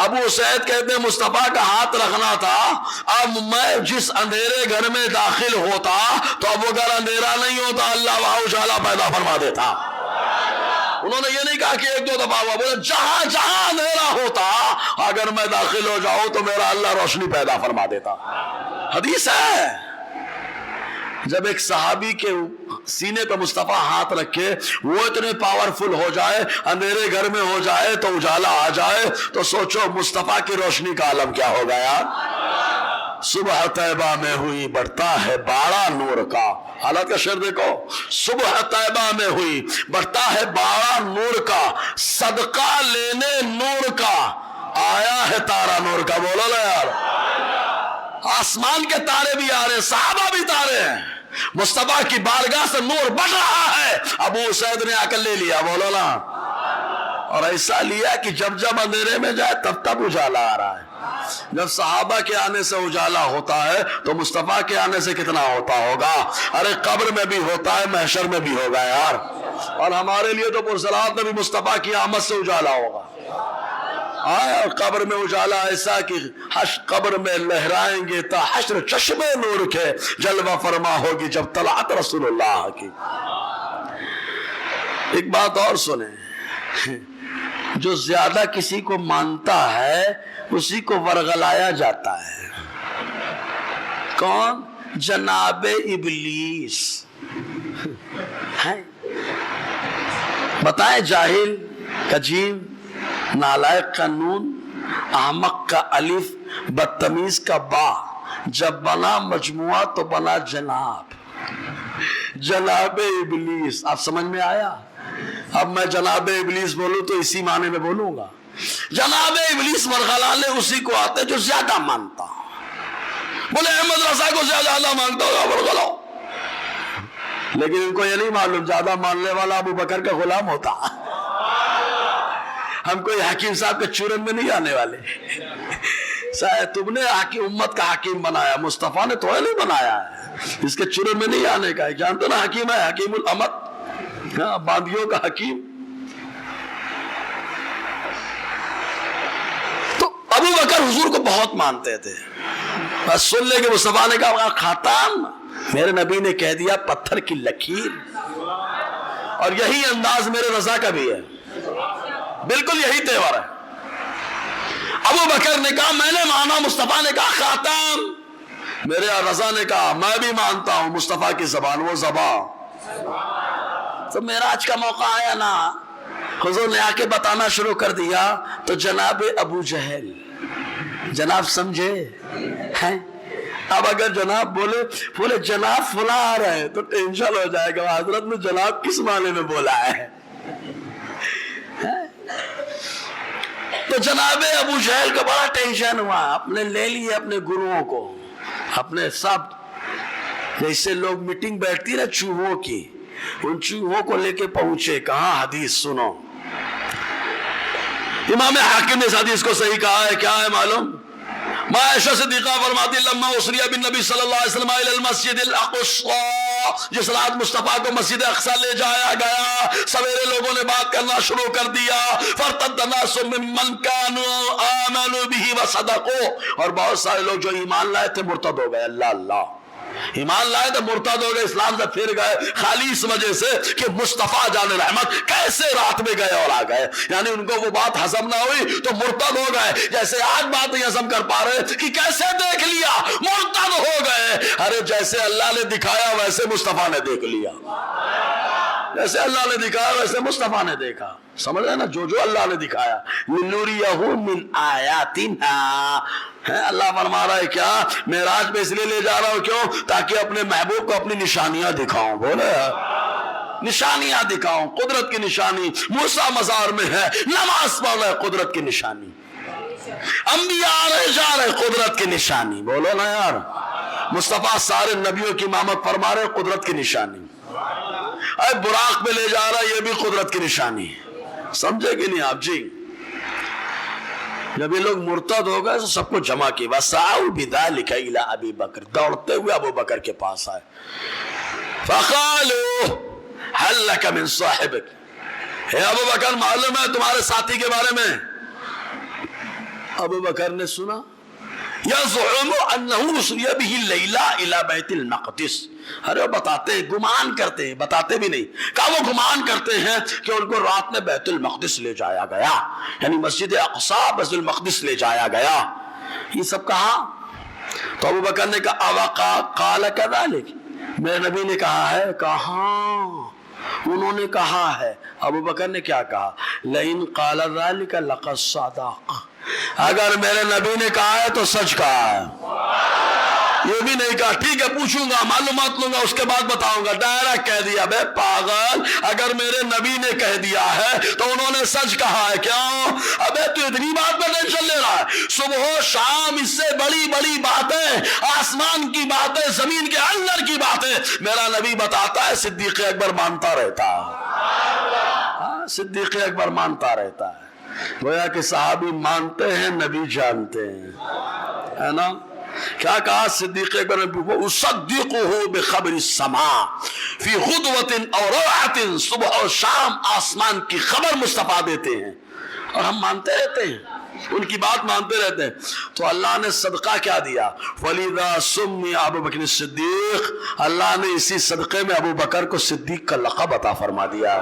[SPEAKER 1] ابو سعید کہتے ہیں مصطفیٰ کا ہاتھ رکھنا تھا. اب میں جس اندھیرے گھر میں داخل ہوتا تو اب وہ گھر اندھیرا نہیں ہوتا، اللہ وہاں اجالا پیدا فرما دیتا. انہوں نے یہ نہیں کہا کہ ایک دو دفعہ ہوا، بولے جہاں جہاں اندھیرا ہوتا اگر میں داخل ہو جاؤں تو میرا اللہ روشنی پیدا فرما دیتا. حدیث ہے جب ایک صحابی کے سینے پہ مصطفیٰ ہاتھ رکھے، وہ اتنے پاورفل ہو جائے، اندھیرے گھر میں ہو جائے تو اجالا آ جائے، تو سوچو مصطفیٰ کی روشنی کا عالم کیا ہوگا یار. صبح طیبہ میں ہوئی بڑھتا ہے باڑا نور کا. حالات کا شعر دیکھو. صبح طیبہ میں ہوئی بڑھتا ہے باڑا نور کا، صدقہ لینے نور کا آیا ہے تارا نور کا. بولو نا یار. آسمان کے تارے بھی آ رہے ہیں، صحابہ بھی تارے ہیں، مصطفیٰ کی بارگاہ سے نور بڑھ رہا ہے. ابو سعید نے آ کر لے لیا. بولو نا. اور ایسا لیا کہ جب جب اندھیرے میں جائے تب تب اجالا آ رہا ہے. جب صحابہ کے آنے سے اجالا ہوتا ہے تو مصطفیٰ کے آنے سے کتنا ہوتا ہوگا. ارے قبر میں بھی ہوتا ہے، محشر میں بھی ہوگا یار. اور ہمارے لیے تو پرسرات میں بھی مصطفیٰ کی آمد سے اجالا ہوگا. اور قبر میں اجالا ایسا کہ قبر میں لہرائیں گے تا حشر چشمے نور کے، جلوہ فرما ہوگی جب طلعت رسول اللہ کی. ایک بات اور سنیں، جو زیادہ کسی کو مانتا ہے اسی کو ورغلایا جاتا ہے. کون؟ جناب ابلیس. بتائیں جاہل، کجیم، نالائق کا نون، احمق کا الف، بدتمیز کا با. جب بنا مجموعہ تو بنا جناب. جناب ابلیس. آپ سمجھ میں آیا؟ اب میں جناب ابلیس بولوں تو اسی معنی میں بولوں گا. جناب ابلیس ورغلانے اسی کو آتے جو زیادہ مانتا. بولے احمد رضا کو زیادہ مانگتا ہوگا ورغلاؤ. لیکن ان کو یہ نہیں معلوم زیادہ ماننے والا ابو بکر کا غلام ہوتا. ہم کوئی حکیم صاحب کے چورن میں نہیں آنے والے. تم نے امت کا حکیم بنایا، مصطفیٰ نے تو نہیں بنایا ہے. اس کے چورن میں نہیں آنے کا ہے. جانتے نا حکیم ہے حکیم الامت، ہاں باندیوں کا حکیم. تو ابو بکر حضور کو بہت مانتے تھے. بس سن لے کہ مصطفیٰ نے کہا خاتم، میرے نبی نے کہہ دیا پتھر کی لکیر. اور یہی انداز میرے رضا کا بھی ہے، بالکل یہی تیور ہے۔ ابو بکر نے کہا میں نے مانا، مصطفیٰ نے کہا خاتم، میرے رضا نے کہا میں بھی مانتا ہوں مصطفیٰ کی زبان وہ زبان۔ تو معراج کا موقع آیا نا، حضور نے آ کے بتانا شروع کر دیا، تو جناب ابو جہل، جناب سمجھے ہیں؟ اب اگر جناب بولے جناب فلاں آ رہا ہے تو ٹینشن ہو جائے گا، حضرت نے جناب کس معنی میں بولا ہے؟ تو جناب ابو جہل کا بڑا ٹینشن ہوا، اپنے لے لیے اپنے گروؤں کو، اپنے سب، جیسے لوگ میٹنگ بیٹھتی نا چوہوں کی، ان چوہوں کو لے کے پہنچے، کہاں حدیث سنو۔ امام حاکم نے اس حدیث کو صحیح کہا ہے، کیا ہے معلوم؟ ماں عائشہ صدیقہ فرماتی لما اسری بالنبی صلی اللہ علیہ وسلم الى المسجد الاقصی، جس رات مصطفیٰ کو مسجد اقصی لے جایا گیا، سویرے لوگوں نے بات کرنا شروع کر دیا، فارتد الناس ممن كانوا آمنوا به وصدقوا، اور بہت سارے لوگ جو ایمان لائے تھے مرتد ہو گئے۔ اللہ اللہ، ایمان لائے تو مرتد ہو گئے، اسلام سے پھر گئے، خالی اس وجہ سے کہ مصطفیٰ جان رحمت کیسے رات میں گئے اور آ گئے، یعنی ان کو وہ بات ہضم نہ ہوئی تو مرتد ہو گئے۔ جیسے آج بات نہیں ہضم کر پا رہے کہ کیسے دیکھ لیا، مرتد ہو گئے۔ ارے جیسے اللہ نے دکھایا ویسے مصطفیٰ نے دیکھ لیا، جیسے اللہ نے دکھایا ویسے مصطفیٰ نے دیکھا، سمجھ رہے نا؟ جو اللہ نے دکھایا، لِنُرِيَهُ مِنْ آيَاتِنَا، اللہ فرما رہا ہے کیا معراج میں اس لیے لے جا رہا ہوں، کیوں؟ تاکہ اپنے محبوب کو اپنی نشانیاں دکھاؤں، بولے نشانیاں دکھاؤں، قدرت کی نشانی۔ موسیٰ مزار میں ہے، نماز پڑھ رہے، قدرت کی نشانی۔ انبیاء آ رہے جا رہے، قدرت کی نشانی، بولو نا یار۔ مصطفیٰ سارے نبیوں کی امامت فرما رہے، قدرت کی نشانی۔ اے براق میں لے جا رہا، یہ بھی قدرت کی نشانی، سمجھے کہ نہیں آپ؟ جی جب یہ لوگ مرتد ہو گئے تو سب کو جمع کی، وَسَعَوْا بِذَلِكَ إِلَىٰ أَبِي بَكْرٍ، دوڑتے ہوئے ابو بکر کے پاس آئے، فَقَالُوا هَلْ لَكَ مِنْ صَاحِبِكَ، اے ابو بکر معلوم ہے تمہارے ساتھی کے بارے میں؟ ابو بکر نے سنا، يَزْعُمُ أَنَّهُ أُسْرِيَ بِهِ اللَّيْلَ إِلَىٰ بَيْتِ الْمَقْدِسِ، ارے وہ بتاتے ہیں، گمان کرتے ہیں، بتاتے بھی نہیں، کہا وہ گمان کرتے ہیں کہ ان کو رات میں بیت المقدس لے جایا گیا، یعنی مسجد اقصی بیت المقدس لے جایا گیا، یہ سب کہا۔ تو ابو بکر نے کہا اوقا قال كذلك، میرے نبی نے کہا ہے، کہاں انہوں نے کہا ہے۔ ابو بکر نے کیا کہا؟ لئن قال ذلك لقد صدق، اگر میرے نبی نے کہا ہے تو سچ کہا ہے۔ یہ بھی نہیں کہا ٹھیک ہے پوچھوں گا، معلومات لوں گا، اس کے بعد بتاؤں گا، ڈائریکٹ کہہ دیا بے پاگل، اگر میرے نبی نے کہہ دیا ہے تو انہوں نے سچ کہا ہے۔ کیوں؟ ابے تو اتنی بات میں ٹینشن لے رہا ہے، صبح و شام اس سے بڑی بڑی باتیں، آسمان کی باتیں، زمین کے اندر کی باتیں میرا نبی بتاتا ہے، صدیق اکبر مانتا رہتا ہے، صدیق اکبر مانتا رہتا ہے۔ گویا کہ صحابی مانتے ہیں، نبی جانتے ہیں، ہے نا؟ کیا کہا صدیق اکبر نے؟ اصدقه بخبر السماء فی غدوۃ او روعۃ، صبح اور شام آسمان کی خبر مصطفیٰ دیتے ہیں اور ہم مانتے رہتے ہیں، ان کی بات مانتے رہتے ہیں۔ تو اللہ نے صدقہ کیا دیا؟ وَلِذَا سُمِّيَ ابو بکر صدیق، اللہ نے اسی صدقے میں ابو بکر کو صدیق کا لقب عطا فرما دیا۔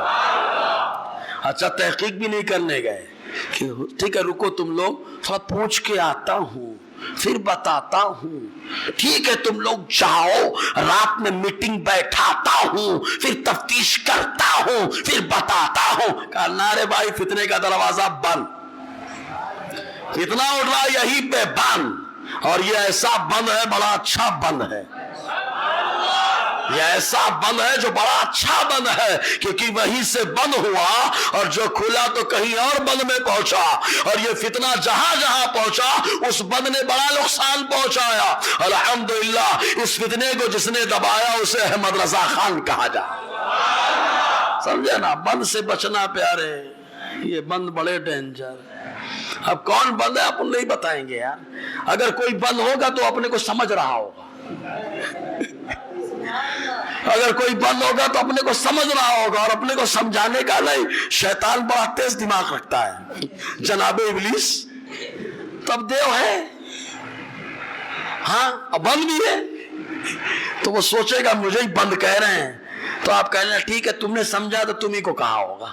[SPEAKER 1] اچھا تحقیق بھی نہیں کرنے گئے کہ ٹھیک ہے رکو تم لوگ، تھوڑا پوچھ کے آتا ہوں پھر بتاتا ہوں، ٹھیک ہے تم لوگ جاؤ، رات میں میٹنگ بیٹھاتا ہوں، پھر تفتیش کرتا ہوں، پھر بتاتا ہوں۔ کہا نارے بھائی فتنے کا دروازہ بند، فتنہ اٹھ رہا یہی پہ بند، اور یہ ایسا بند ہے بڑا اچھا بند ہے، یہ ایسا بند ہے جو بڑا اچھا بند ہے، کیونکہ وہیں سے بند ہوا اور جو کھلا تو کہیں اور بند میں پہنچا، اور یہ فتنہ جہاں جہاں پہنچا اس بند نے بڑا نقصان پہنچایا۔ الحمدللہ اس فتنے کو جس نے دبایا اسے احمد رضا خان کہا جائے، سمجھے نا؟ بند سے بچنا پیارے، یہ بند بڑے ڈینجر۔ اب کون بند ہے اپن نہیں بتائیں گے یار، اگر کوئی بند ہوگا تو اپنے کو سمجھ رہا ہوگا، اگر کوئی بند ہوگا تو اپنے کو سمجھ رہا ہوگا، اور اپنے کو سمجھانے کا نہیں، شیطان بڑا تیز دماغ رکھتا ہے، جناب ابلیس تب دیو ہے، ہاں بند بھی ہے، تو وہ سوچے گا مجھے ہی بند کہہ رہے ہیں، تو آپ کہنے ٹھیک ہے تم نے سمجھا تو تم ہی کو کہا ہوگا،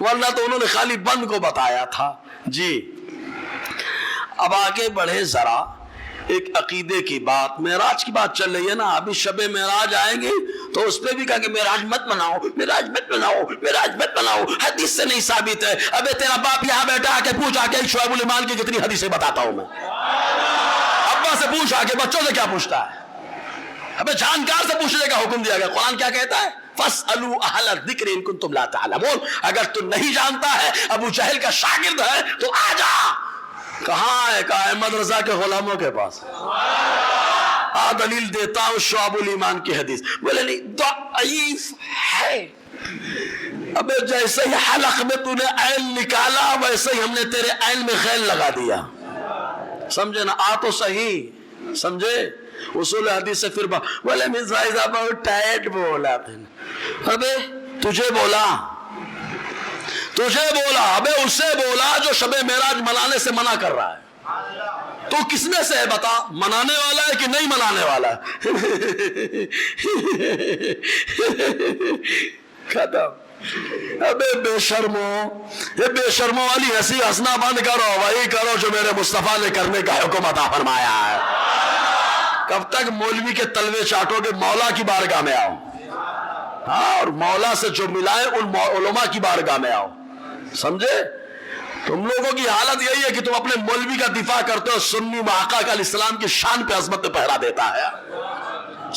[SPEAKER 1] ورنہ تو انہوں نے خالی بند کو بتایا تھا. جی اب آگے بڑھے ذرا، ایک عقیدے کی بات، معراج کی بات چل رہی ہے نا. ابھی شب معراج آئیں گے تو اس پہ بھی کہا کہ معراج مت مناؤ، معراج مت مناؤ، معراج مت مناؤ، حدیث سے نہیں ثابت ہے. ابے تیرا باپ یہاں بیٹھا آ کے پوچھ آ کے شعیب الایمان کی کتنی حدیثیں بتاتا ہوں میں. ابا سے پوچھ آ کے، بچوں سے کیا پوچھتا ہے؟ ابے جانکار سے پوچھنے کا حکم دیا گیا. قرآن کیا کہتا ہے؟ فَاسْأَلُوا أَهْلَ الذِّكْرِ إِن كُنتُمْ لَا تَعْلَمُونَ. اگر تو نہیں جانتا ہے ابو جہل کا شاگرد ہے تو آ جا. کہاں ہے؟ کہا احمد رضا کے غلاموں کے پاس. آ دلیل دیتا ہوں شعب الایمان کی حدیث. بولے نہیں ضعیف ہے. ابے جیسے ہی حلق میں تو نے عین نکالا ویسے ہی ہم نے تیرے عین میں خیل لگا دیا. سمجھے نا؟ آ تو صحیح سمجھے اصول حدیث سے. پھر بولے مرزا صاحب بہت ٹائٹ بولا. ابے تجھے بولا، تجھے بولا؟ ابے اسے بولا جو شب معراج منانے سے منع کر رہا ہے. تو کس میں سے ہے بتا؟ منانے والا ہے کہ نہیں منانے والا ہے؟ ختم. ابے بے شرمو، یہ بے شرمو والی ہنسی ہنسنا بند کرو. وہی کرو جو میرے مصطفیٰ نے کرنے کا حکم عطا فرمایا ہے. کب تک مولوی کے تلوے چاٹو گے؟ مولا کی بارگاہ میں آؤ. ہاں، اور مولا سے جو ملائے ان علماء کی بارگاہ میں آؤ. سمجھے؟ تم لوگوں کی حالت یہی ہے کہ تم اپنے مولوی کا دفاع کرتے ہو، سنی محقق کا اسلام کی شان پہ عظمت پہ پہرا دیتا ہے.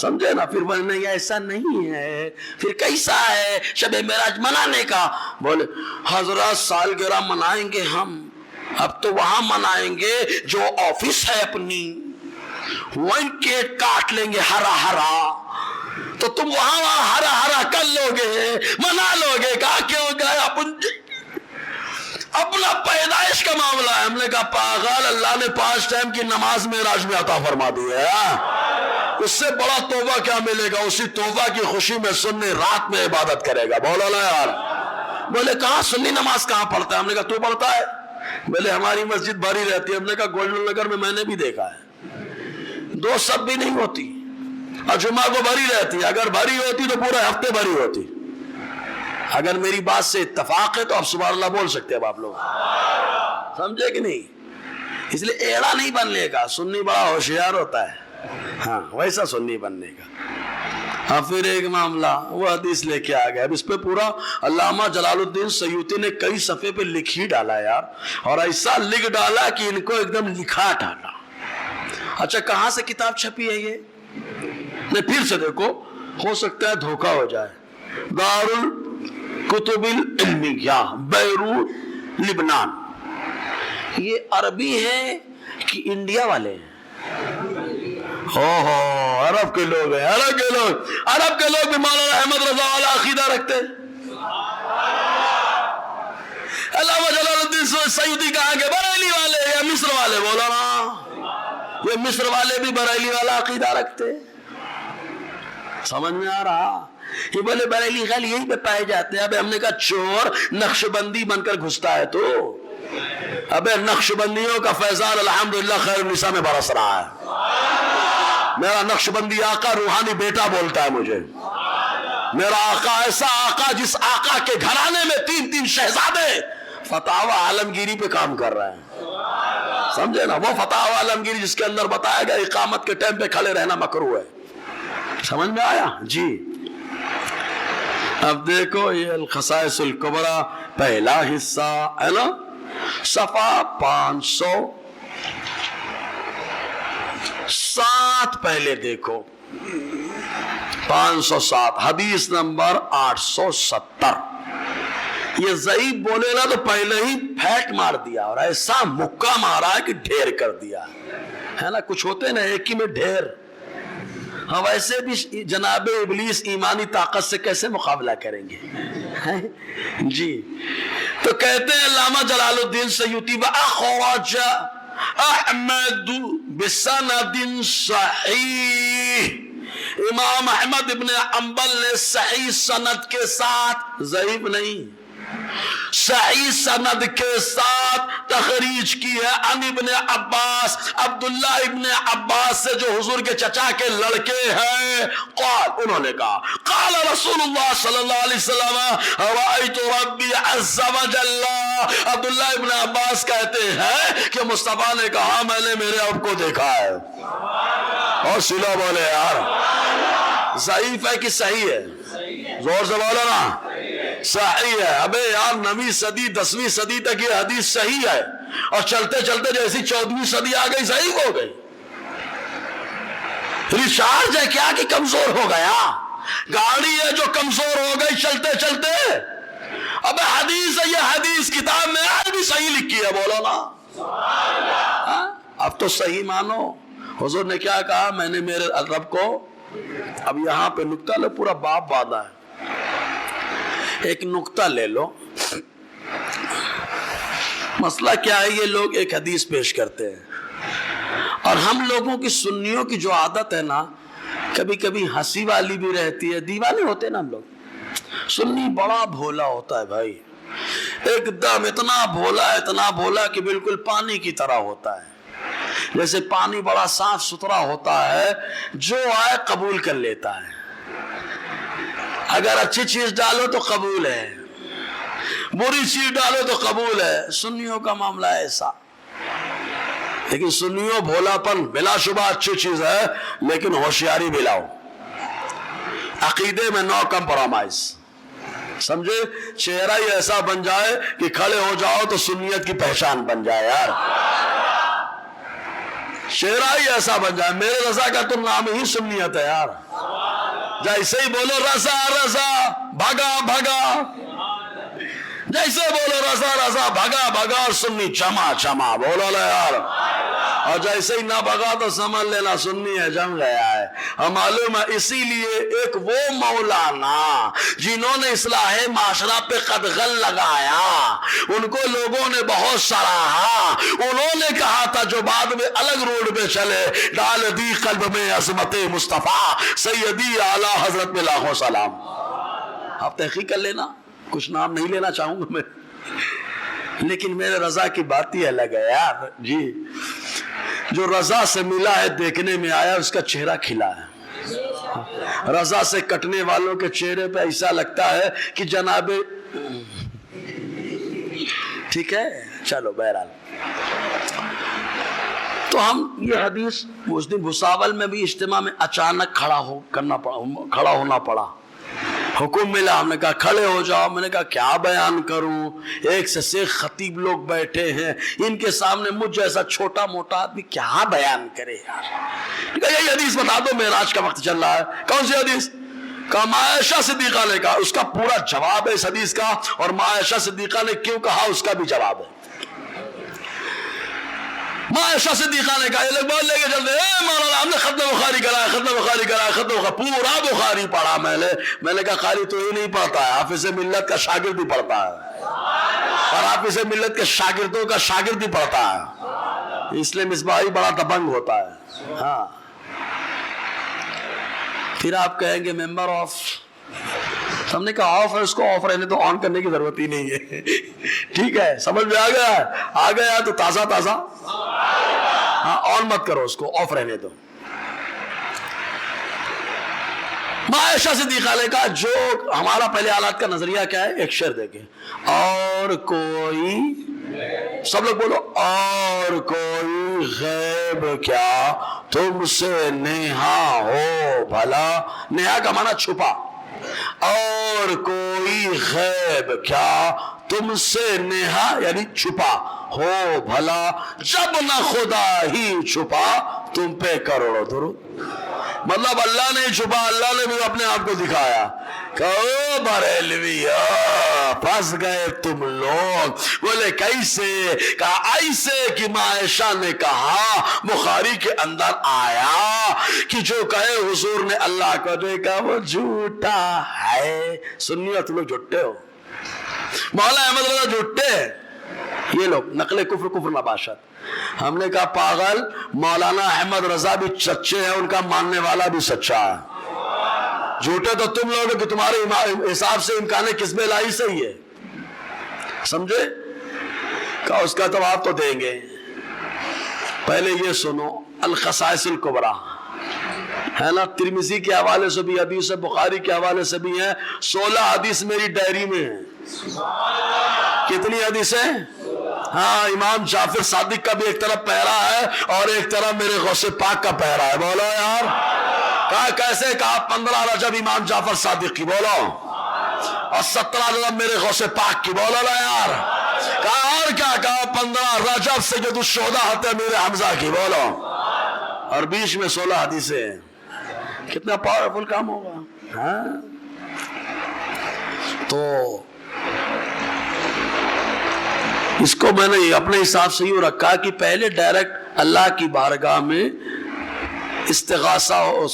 [SPEAKER 1] سمجھے نا؟ پھر بولے نہیں ایسا نہیں ہے. پھر کیسا ہے شب معراج منانے کا؟ بولے حضرات سالگرہ منائیں گے ہم، اب تو وہاں منائیں گے جو آفس ہے اپنی، وہیں کیک کاٹ لیں گے ہرا ہرا. تو تم وہاں ہرا ہرا کر لو گے، منا لو گے. کہا کیوں؟ گئے اپنا پیدائش کا معاملہ ہے. ہم نے کہا پاگل، اللہ نے 5 ٹائم کی نماز معراج میں عطا فرما دی ہے. اس سے بڑا توبہ کیا ملے گا؟ اسی توبہ کی خوشی میں سنی رات میں عبادت کرے گا. بولو نا یار. بولے کہاں سنی نماز کہاں پڑھتا ہے؟ ہم نے کہا تو پڑھتا ہے. بولے ہماری مسجد بھری رہتی ہے. ہم نے کہا گولڈن نگر میں میں نے بھی دیکھا ہے 2 سب بھی نہیں ہوتی، اور جمعہ کو بھری رہتی ہے. اگر بھری ہوتی تو پورے ہفتے بھری ہوتی. اگر میری بات سے اتفاق ہے تو آپ سبحان اللہ بول سکتے ہیں آپ لوگ. سمجھے کہ نہیں؟ اس لیے ایڑا نہیں بننے کا. سنی بڑا ہوشیار ہوتا ہے. ہاں ویسا سنی بننے کا. ہاں پھر ایک معاملہ وہ حدیث لے کے آ گیا. اب اس پہ پورا علامہ جلال الدین سیوطی نے کئی صفحے پہ لکھ ہی ڈالا یار، اور ایسا لکھ ڈالا کہ ان کو ایک دم لکھا ڈالا. اچھا کہاں سے کتاب چھپی ہے یہ؟ نہیں پھر سے دیکھو، ہو سکتا ہے دھوکہ ہو جائے. دار الکتب العلمیہ بیروت لبنان. یہ عربی ہے کہ انڈیا والے ہیں؟ عرب کے لوگ ہیں. عرب کے لوگ، عرب کے لوگ بھی مولانا احمد رضا والا عقیدہ رکھتے ہیں. علامہ جلال الدین سیوطی کہا کہ بریلی والے یا مصر والے. بولا نا یہ مصر والے بھی بریلی والا عقیدہ رکھتے. سمجھ میں آ رہا؟ یہ بولے بریلی خیال یہی پہ پائے جاتے ہیں. ابے ہم نے کہا چور نقش بندی بن کر گھستا ہے تو. ابے نقش بندیوں کا فیضان الحمدللہ خیر النساء میں برس رہا ہے. میرا نقش بندی آقا روحانی بیٹا بولتا ہے مجھے. میرا آقا ایسا آقا جس آقا کے گھرانے میں 3 شہزادے فتاوی عالمگیری پہ کام کر رہے ہیں. سمجھے نا؟ وہ فتاوی عالمگیری جس کے اندر بتایا گیا اقامت کے ٹائم پہ کھڑے رہنا مکروہ ہے. سمجھ میں آیا؟ جی اب دیکھو یہ الخصائص الکبریٰ پہلا حصہ ہے نا، صفحہ 507. پہلے دیکھو 507 حدیث نمبر 870. یہ ضعیف بولے نا تو پہلے ہی پھیٹ مار دیا اور ایسا مکہ مارا ہے کہ ڈھیر کر دیا ہے نا. کچھ ہوتے نا ایک ہی میں ڈھیر. ہاں ویسے بھی جناب ابلیس ایمانی طاقت سے کیسے مقابلہ کریں گے؟ جی تو کہتے ہیں علامہ جلال الدین سیوطی وَأَخْرَجَ احمد بسند صحیح. امام احمد ابن حنبل نے صحیح سند کے ساتھ، ضعیف نہیں، صحیح سند کے ساتھ تخریج کی ہے عن ابن عباس، عبداللہ ابن عباس سے جو حضور کے چچا کے لڑکے ہیں، قال انہوں نے کہا قال رسول اللہ صلی اللہ علیہ وسلم رأیت ربی عز وجل، عبداللہ ابن عباس کہتے ہیں کہ مصطفیٰ نے کہا میں نے میرے اب کو دیکھا ہے۔ اور سلو بولے یار، ضعیف ہے کہ صحیح ہے؟ زور سے بولو نا، صحیح ہے۔ ابے یار 9ویں صدی 10ویں صدی تک یہ حدیث صحیح ہے، اور چلتے چلتے جیسی 14ویں صدی آ گئی ضعیف ہو گئی۔ ریچارج ہے کیا کہ کمزور ہو گیا؟ گاڑی ہے جو کمزور ہو گئی چلتے چلتے؟ ابے حدیث ہے، یہ حدیث کتاب میں آج بھی صحیح لکھی ہے، بولو نا۔ اب تو صحیح مانو۔ حضور نے کیا کہا؟ میں نے میرے رب کو، اب یہاں پہ نکتہ لو، پورا باب باندھا ہے، ایک نکتہ لے لو۔ مسئلہ کیا ہے؟ یہ لوگ ایک حدیث پیش کرتے ہیں، اور ہم لوگوں کی سنیوں کی جو عادت ہے نا، کبھی کبھی ہنسی والی بھی رہتی ہے، دیوانے ہوتے ہیں نا ہم لوگ۔ سنی بڑا بھولا ہوتا ہے بھائی، ایک دم اتنا بھولا کہ بالکل پانی کی طرح ہوتا ہے، جیسے پانی بڑا صاف ستھرا ہوتا ہے، جو آئے قبول کر لیتا ہے، اگر اچھی چیز ڈالو تو قبول ہے، بری چیز ڈالو تو قبول ہے۔ سنیوں کا معاملہ ایسا، لیکن سنیوں بھولا پن بلا شبہ اچھی چیز ہے، لیکن ہوشیاری بھی لاؤ، عقیدے میں نو کمپرومائز، سمجھے؟ چہرہ ہی ایسا بن جائے کہ کھڑے ہو جاؤ تو سنیت کی پہچان بن جائے یار، چہرہ ہی ایسا بن جائے۔ میرے رضا کا تو نام ہی سنیت ہے یار، جیسے ہی بولو رضا رضا بھگا بھگا، جیسے بولو رضا رضا بھگا بھگا، اور سنی جمع جمع، بولو لا یار، اور جیسے ہی نہ بھگا تو سمجھ لینا سنی ہے، جم گیا ہے۔ ہم معلوم ہے، اسی لیے ایک وہ مولانا جنہوں نے اصلاح معاشرہ پہ قدغن لگایا، ان کو لوگوں نے بہت سراہا، انہوں نے کہا تھا جو بعد میں الگ روڈ پہ چلے، ڈال دی قلب میں عظمت مصطفیٰ سیدی اعلیٰ حضرت میں لاکھوں سلام۔ آپ تحقیق کر لینا، کچھ نام نہیں لینا چاہوں گا میں، لیکن میرے رضا کی بات ہی الگ ہے یار جی۔ جو رضا سے ملا ہے دیکھنے میں آیا، اس کا چہرہ کھلا ہے۔ رضا سے کٹنے والوں کے چہرے پہ ایسا لگتا ہے کہ جناب، ٹھیک ہے چلو بہرحال۔ تو ہم یہ حدیث اس دن بھساول میں بھی اجتماع میں اچانک کھڑا ہونا پڑا، حکم ملا، ہم نے کہا کھڑے ہو جاؤ۔ میں نے کہا کیا بیان کروں، ایک سے خطیب لوگ بیٹھے ہیں، ان کے سامنے مجھ جیسا چھوٹا موٹا آدمی کیا بیان کرے یار۔ کہا یہی حدیث بتا دو، معراج کا وقت چل رہا ہے۔ کون سی حدیث؟ کہا ماں عائشہ صدیقہ نے کہا، اس کا پورا جواب ہے اس حدیث کا، اور ماں عائشہ صدیقہ نے کیوں کہا اس کا بھی جواب ہے۔ ماں عائشہ صدیقہ نے کہا، یہ لوگ بول لے کے چلتے ہیں مولانا ہم نے ختم بخاری کرایا، ختم بخاری کرایا، ختم بخاری، پورا بخاری پڑھا میں نے کہا قاری تو ہی نہیں پڑھتا ہے، حافظ ملت کا شاگرد ہی پڑھتا ہے، اور حافظ ملت کے شاگردوں کا شاگرد ہی پڑھتا ہے، اس لیے مصباحی بڑا دبنگ ہوتا ہے۔ ہاں پھر آپ کہیں گے ممبر آف، ہم نے کہا آف ہے، اس کو آف رہنے تو آن کرنے کی ضرورت ہی نہیں ہے، ٹھیک ہے سمجھ میں آ گیا تو تازہ تازہ، ہاں آن مت کرو اس کو، آف رہنے دو۔ ماں عائشہ صدیقہ نے کہا جو ہمارا پہلے حالات کا نظریہ کیا ہے، ایک شعر دیکھیں، اور کوئی، سب لوگ بولو، اور کوئی غیب کیا تم سے نہا ہو بھلا، نہا کا معنی چھپا، اور کوئی غیب کیا تم سے نہا یعنی چھپا ہو بھلا، جب نہ خدا ہی چھپا تم پہ کروڑوں درود۔ مطلب اللہ نے چھپا، اللہ نے بھی اپنے آپ کو دکھایا۔ کہو بریلویو پھنس گئے تم لوگ، بولے کیسے؟ کہا ایسے کہ ماں عائشہ نے کہا بخاری کے اندر آیا کہ جو کہے حضور نے اللہ کو دیکھا وہ جھوٹا ہے۔ سنیو تم لوگ جھوٹے ہو، مولا احمد رضا جھوٹے ہیں، یہ لوگ نقل کفر نباشت۔ ہم نے کہا پاگل، مولانا احمد رضا بھی سچے ہیں، ان کا ماننے والا بھی سچا ہے، جھوٹے تو تم لوگ کہ تمہارے حساب سے امکان کسب الہی صحیح ہے۔ سمجھے؟ کہا اس کا جواب تو دیں گے، پہلے یہ سنو الخصائص الکبریٰ ہے نا، ترمذی کے حوالے سے بھی حدیث ہے، بخاری کے حوالے سے بھی ہے، 16 حدیث میری ڈائری میں ہے۔ کتنی حدیثیں؟ ہاں، امام جعفر صادق کا بھی ایک طرف پہرا ہے اور ایک طرف میرے غوث پاک کا پہرا ہے۔ بولو یار، کہا کیسے؟ کہا 15 رجب امام جعفر صادق کی، بولو، اور 17 رجب میرے غوث پاک کی، بولو نا یار۔ کہا اور کیا؟ کہا 15 رجب سید الشہداء حضرت امیر حمزہ کی، بولو، اور بیچ میں 16 حدیثیں ہیں۔ کتنا پاورفل کام ہوگا، ہاں؟ تو اس کو میں نے اپنے حساب سے یوں رکھا کہ پہلے ڈائریکٹ اللہ کی بارگاہ میں استغاثہ اور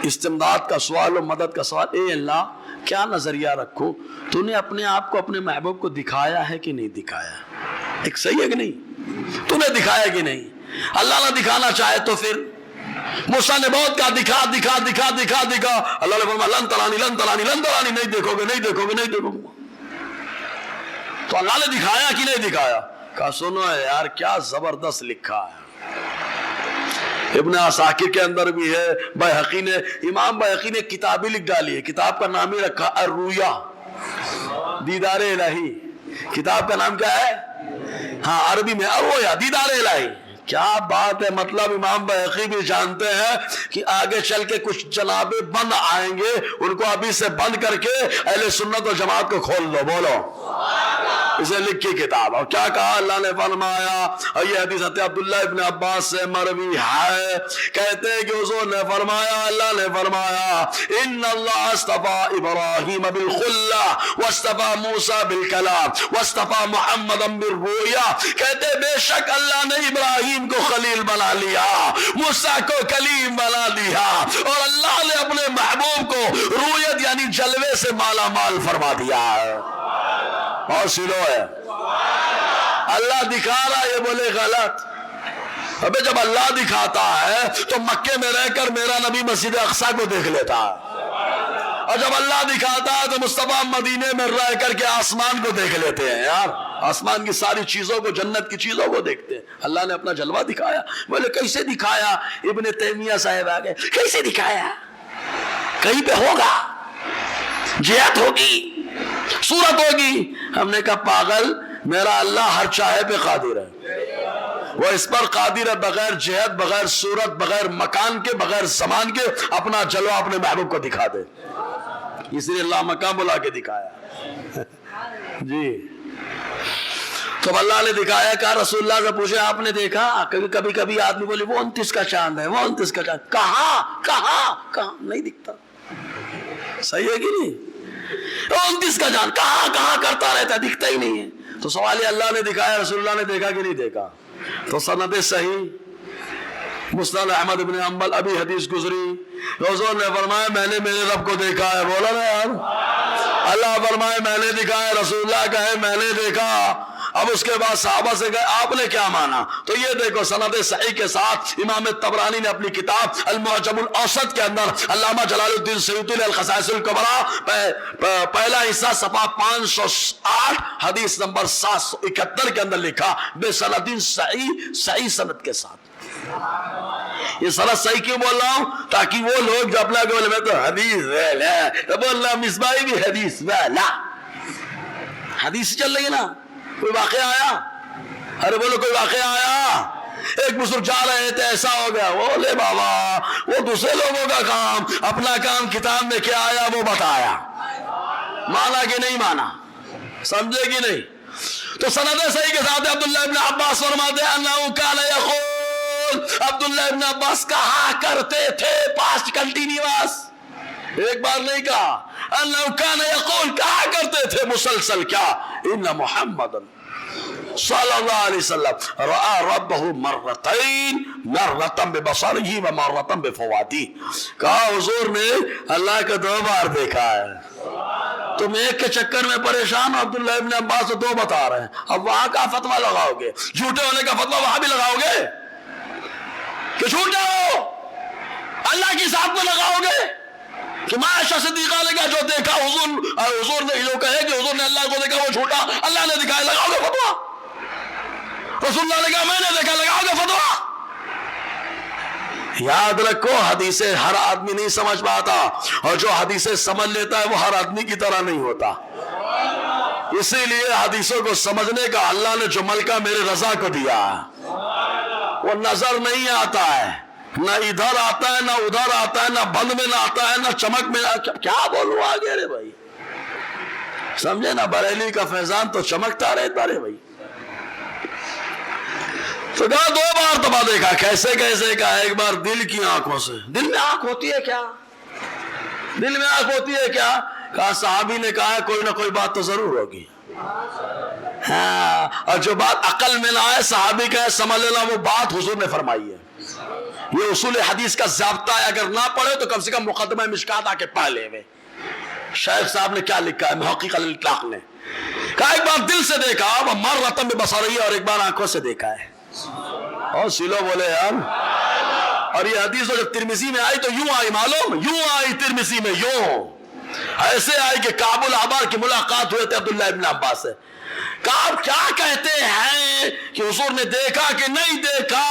[SPEAKER 1] استمداد کا سوال و مدد کا سوال، اے اللہ کیا نظریہ رکھو، تو نے اپنے آپ کو اپنے محبوب کو دکھایا ہے کہ نہیں دکھایا؟ ایک صحیح ہے کہ نہیں؟ تو نے دکھایا کہ نہیں؟ اللہ نہ دکھانا چاہے تو پھر موسیٰ نے بہت کہا دکھا دکھا دکھا دکھا دکھا، اللہ نے فرمایا لن ترانی لن ترانی لن ترانی، نہیں دیکھو گے نہیں دیکھو گے نہیں دیکھو گے۔ تو اللہ نے دکھایا کہ نہیں دکھایا؟ کہا سنو یار کیا زبردست لکھا ہے، ابن عساکر کے اندر بھی ہے، بیہقی نے، امام بیہقی نے کتابی لکھ ڈالی ہے، کتاب کا نام ہی رکھا الرؤیا، دیدار الہی۔ کتاب کا نام کیا ہے؟ ہاں عربی میں الرؤیا، دیدار الہی۔ کیا بات ہے، مطلب امام بیہقی بھی جانتے ہیں کہ آگے چل کے کچھ جنابے بند آئیں گے، ان کو ابھی سے بند کر کے اہل سنت و جماعت کو کھول دو، بولو، اسے لکھی کتاب۔ اور کیا کہا اللہ نے فرمایا، اور یہ حدیث حضرت عبداللہ ابن عباس سے مروی ہے، کہتے ہیں کہ حضور نے فرمایا، اللہ نے فرمایا ان اللہ اصطفیٰ ابراہیم بالخلہ واصطفیٰ موسیٰ بالکلام واصطفیٰ محمد بالرؤیا، کہتے بے شک اللہ نے ابراہیم کو خلیل بنا لیا، موسیٰ کو کلیم بنا دیا، اور اللہ نے اپنے محبوب کو رؤیت یعنی جلوے سے مالا مال فرما دیا ہے۔ اور سنو ہے اللہ دکھا رہا، یہ بولے غلط۔ ابے جب اللہ دکھاتا ہے تو مکے میں رہ کر میرا نبی مسجد اقصی کو دیکھ لیتا ہے، اور جب اللہ دکھاتا ہے تو مصطفیٰ مدینے میں رہ کر کے آسمان کو دیکھ لیتے ہیں یار، آسمان کی ساری چیزوں کو، جنت کی چیزوں کو دیکھتے ہیں۔ اللہ نے اپنا جلوہ دکھایا، بولے کیسے دکھایا؟ ابن تیمیہ صاحب آگے کیسے دکھایا؟ کہیں پہ ہوگا، جہت ہوگی، صورت ہوگی۔ ہم نے کہا پاگل، میرا اللہ ہر چاہے پہ قادر ہے، وہ اس پر قادر ہے، بغیر جہت، بغیر صورت، بغیر مکان کے، بغیر زمان کے اپنا جلوہ اپنے محبوب کو دکھا دے، اس لیے اللہ مکان بلا کے دکھایا۔ جی تو اللہ نے دکھایا، کہا رسول اللہ سے پوچھے آپ نے دیکھا؟ کبھی کبھی آدمی بولے وہ 29 کا چاند ہے، وہ 29 کا چاند، کہاں کہاں کہاں؟ نہیں دکھتا، صحیح ہے کہ نہیں؟ 29 کا چاند کہاں کہاں کرتا رہتا ہے، دکھتا ہی نہیں ہے۔ تو سوال ہے اللہ نے دکھایا، رسول اللہ نے دیکھا کہ نہیں دیکھا؟ تو سند صحیح مسند احمد بن حنبل ابھی حدیث گزری، حضور نے فرمایا میں نے میرے رب کو دیکھا ہے، بولا نا یار، اللہ فرمائے میں نے دکھا ہے، رسول اللہ کہے میں نے دیکھا۔ اب اس کے بعد صحابہ سے گئے آپ نے کیا مانا؟ تو یہ دیکھو سند صحیح کے ساتھ امام طبرانی نے اپنی کتاب المعجم الاوسط کے اندر، علامہ جلال الدین سیوطی نے الخصائص الکبریٰ پہلا حصہ صفحہ 508 حدیث نمبر 771 کے اندر لکھا بے سندین صحیح سند کے ساتھ۔ یہ سند صحیح کیوں بول رہا ہوں؟ تاکہ وہ لوگ جو اپنا بولے میں تو حدیث والا تو بول رہا مصباحی بھی حدیث والا، حدیث چل رہی ہے نا، کوئی واقعہ آیا؟ ارے بولو کوئی واقعہ آیا؟ ایک بزرگ جا رہے تھے ایسا ہو گیا، وہ لے بابا وہ دوسرے لوگوں کا کام، اپنا کام کتاب میں کیا آیا وہ بتایا، مانا کہ نہیں مانا، سمجھے کہ نہیں؟ تو سند صحیح کے ساتھ عبداللہ ابن عباس فرماتے ہیں انہو کان یقول، عبداللہ ابن عباس کہا کرتے تھے، پاسٹ کنٹینیوس، ایک بار نہیں کہا، انہو کان یقول کہا کرتے تھے مسلسل، کیا؟ ان محمد صلی اللہ علیہ وسلم رأى ربه مرتين، مرة ببصره ومرة بفؤاده، کہا حضور نے اللہ کو 2 بار دیکھا ہے، تم ایک کے چکر میں پریشان ہو، عبداللہ ابن عباس تو 2 بتا رہے ہیں، اب وہاں کا فتویٰ لگاؤ گے، جھوٹے ہونے کا فتویٰ وہاں بھی لگاؤ گے کہ جھوٹے ہو، اللہ کی ذات میں لگاؤ گے؟ کہ عائشہ صدیقہ نے کہا جو دیکھا حضور نے جو کہے کہ حضور نے اللہ کو دیکھا وہ جھوٹا، اللہ نے دکھایا، لگاؤ گے فتویٰ؟ رسول اللہ نے کہا میں نے دیکھا، لگاؤ گے فتویٰ؟ یاد رکھو حدیثیں ہر آدمی نہیں سمجھ پاتا، اور جو حدیثیں سمجھ لیتا ہے وہ ہر آدمی کی طرح نہیں ہوتا. اسی لیے حدیثوں کو سمجھنے کا اللہ نے جو ملکہ میرے رضا کو دیا وہ نظر نہیں آتا ہے، نہ ادھر آتا ہے، نہ ادھر آتا ہے، نہ بند میں نہ آتا ہے، نہ چمک میں. کیا بولوں آگے رے بھائی، سمجھے نا؟ بریلی کا فیضان تو چمکتا رہتا رے بھائی. تو کہا 2 مرتبہ دیکھا. کیسے کیسے کہا؟ ایک بار دل کی آنکھوں سے. دل میں آنکھ ہوتی ہے کیا؟ دل میں آنکھ ہوتی ہے کیا؟ کہا صحابی نے کہا کوئی نہ کوئی بات تو ضرور ہوگی. ہاں، اور جو بات عقل میں نہ آئے صحابی کہے سمجھ لینا وہ بات حضور نے فرمائی ہے. یہ اصول حدیث کا ضابطہ ہے، اگر نہ پڑھے تو کم سے کم مقدمہ مشکات آ کے پڑھ لے ہوئے. شیخ صاحب نے کیا لکھا ہے محقق الاطلاق نے، کہا ایک بار دل سے دیکھا وہ مرۃ بصری، اور ایک بار آنکھوں سے دیکھا ہے. اور سیلو بولے یار. اور یہ حدیث جب ترمذی میں آئی تو یوں آئی، معلوم یوں آئی ترمذی میں، یوں ایسے آئی کہ کعب الاحبار کی ملاقات ہوئے تھے عبداللہ ابن عباس سے. کعب کیا کہتے ہیں کہ حضور نے دیکھا کہ نہیں دیکھا؟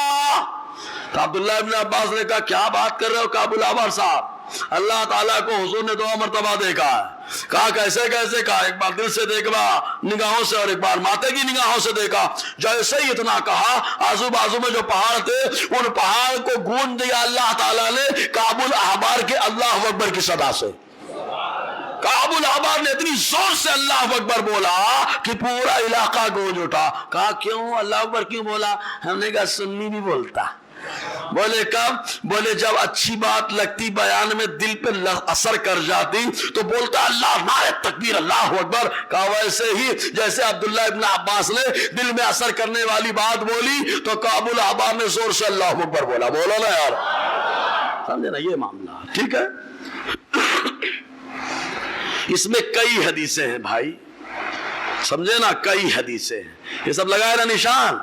[SPEAKER 1] تو عبداللہ ابن عباس نے کہا کیا بات کر رہے ہو کعب الاحبار صاحب، اللہ تعالیٰ کو حضور نے 2 مرتبہ دیکھا ہے. کہا کیسے کیسے؟ کہا ایک بار دل سے دیکھا نگاہوں سے، اور ایک بار ماتھے کی نگاہوں سے دیکھا. جیسے ہی اتنا کہا آزو بازو میں جو پہاڑ تھے ان پہاڑ کو گونج دیا اللہ تعالیٰ نے کعب الاحبار کے اللہ اکبر کی صدا سے. کعب الاحبار نے اتنی زور سے اللہ اکبر بولا کہ پورا علاقہ گونج اٹھا. کہا کیوں اللہ اکبر کیوں بولا؟ ہم نے کہا سنی بھی بولتا. بولے کب؟ بولے جب اچھی بات لگتی بیان میں دل پہ اثر کر جاتی تو بولتا اللہ نعرہ تکبیر اللہ اکبر. کہا ویسے ہی جیسے عبداللہ ابن عباس نے دل میں اثر کرنے والی بات بولی تو کعب الاحبار نے زور سے اللہ اکبر بولا. بولو نا یار، سمجھے نا یہ معاملہ؟ ٹھیک ہے. اس میں کئی حدیثیں ہیں بھائی، سمجھے نا؟ کئی حدیثیں ہیں. یہ سب لگائے نا نشان.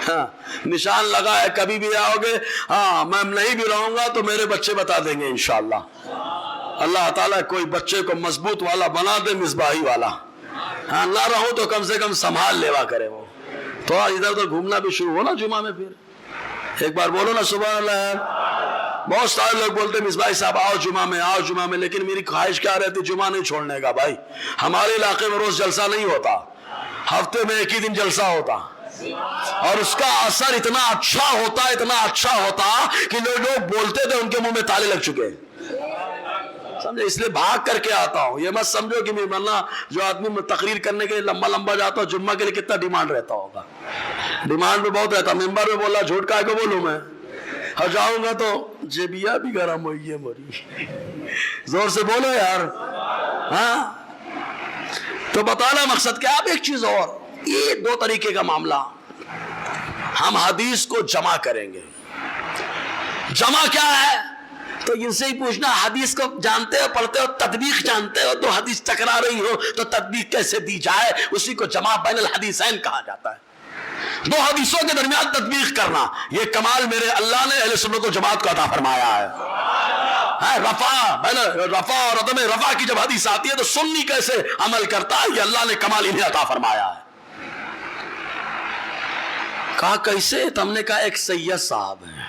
[SPEAKER 1] ہاں نشان لگا ہے. کبھی بھی آؤ گے، ہاں میں نہیں بھی رہوں گا تو میرے بچے بتا دیں گے انشاءاللہ. اللہ تعالیٰ کوئی بچے کو مضبوط والا بنا دے، مصباحی والا. ہاں نہ رہو تو کم سے کم سنبھال لیوا کرے وہ. تو ادھر ادھر گھومنا بھی شروع ہو نا جمعہ میں. پھر ایک بار بولو نا سبحان اللہ. بہت سارے لوگ بولتے ہیں مصباحی صاحب آؤ جمعہ میں، آؤ جمعہ میں، لیکن میری خواہش کیا رہتی جمعہ نہیں چھوڑنے کا. بھائی ہمارے علاقے میں روز جلسہ نہیں ہوتا، ہفتے میں ایک ہی دن جلسہ ہوتا، اور اس کا اثر اتنا اچھا ہوتا، اتنا اچھا ہوتا کہ لوگ بولتے تھے ان کے منہ میں تالے لگ چکے. سمجھے؟ اس لیے بھاگ کر کے آتا ہوں. یہ مت سمجھو کہ ورنہ جو آدمی تقریر کرنے کے لیے لمبا جاتا ہو جمعہ کے لیے کتنا ڈیمانڈ رہتا ہوگا. ڈیمانڈ بھی بہت رہتا. ممبر میں بولا جھوٹ کا کو بولوں میں، اور جاؤں گا تو جیبیا بھی گرم ہوئی ہے موری. زور سے بولو یار. ہاں تو بتانا مقصد کیا؟ اب ایک چیز اور، یہ 2 طریقے کا معاملہ. ہم حدیث کو جمع کریں گے. جمع کیا ہے؟ تو ان سے ہی پوچھنا حدیث کو جانتے ہو، پڑھتے ہو، تطبیق جانتے ہو؟ تو حدیث ٹکرا رہی ہو تو تطبیق کیسے دی جائے؟ اسی کو جمع بین الحدیثین کہا جاتا ہے. 2 حدیثوں کے درمیان تطبیق کرنا، یہ کمال میرے اللہ نے اہل سنت و جماعت کو عطا فرمایا ہے. رفع اور عدم رفع کی جب حدیث آتی ہے تو سنی کیسے عمل کرتا ہے، یہ اللہ نے کمال انہیں عطا فرمایا ہے. کہا کیسے؟ تو ہم نے کہا ایک سید صاحب ہیں.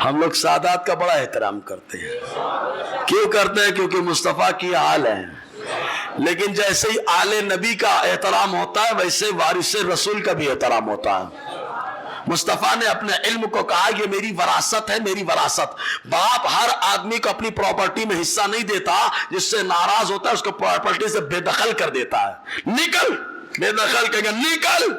[SPEAKER 1] ہم لوگ سادات کا بڑا احترام کرتے ہیں. کیوں کرتے ہیں؟ کیونکہ مصطفیٰ کی آل ہیں. لیکن جیسے ہی آل نبی کا احترام ہوتا ہے ویسے وارث رسول کا بھی احترام ہوتا ہے. مصطفیٰ نے اپنے علم کو کہا یہ میری وراثت ہے، میری وراثت. باپ ہر آدمی کو اپنی پراپرٹی میں حصہ نہیں دیتا، جس سے ناراض ہوتا ہے اس کو پراپرٹی سے بے دخل کر دیتا ہے. نکل، بے دخل کہے گا نکل.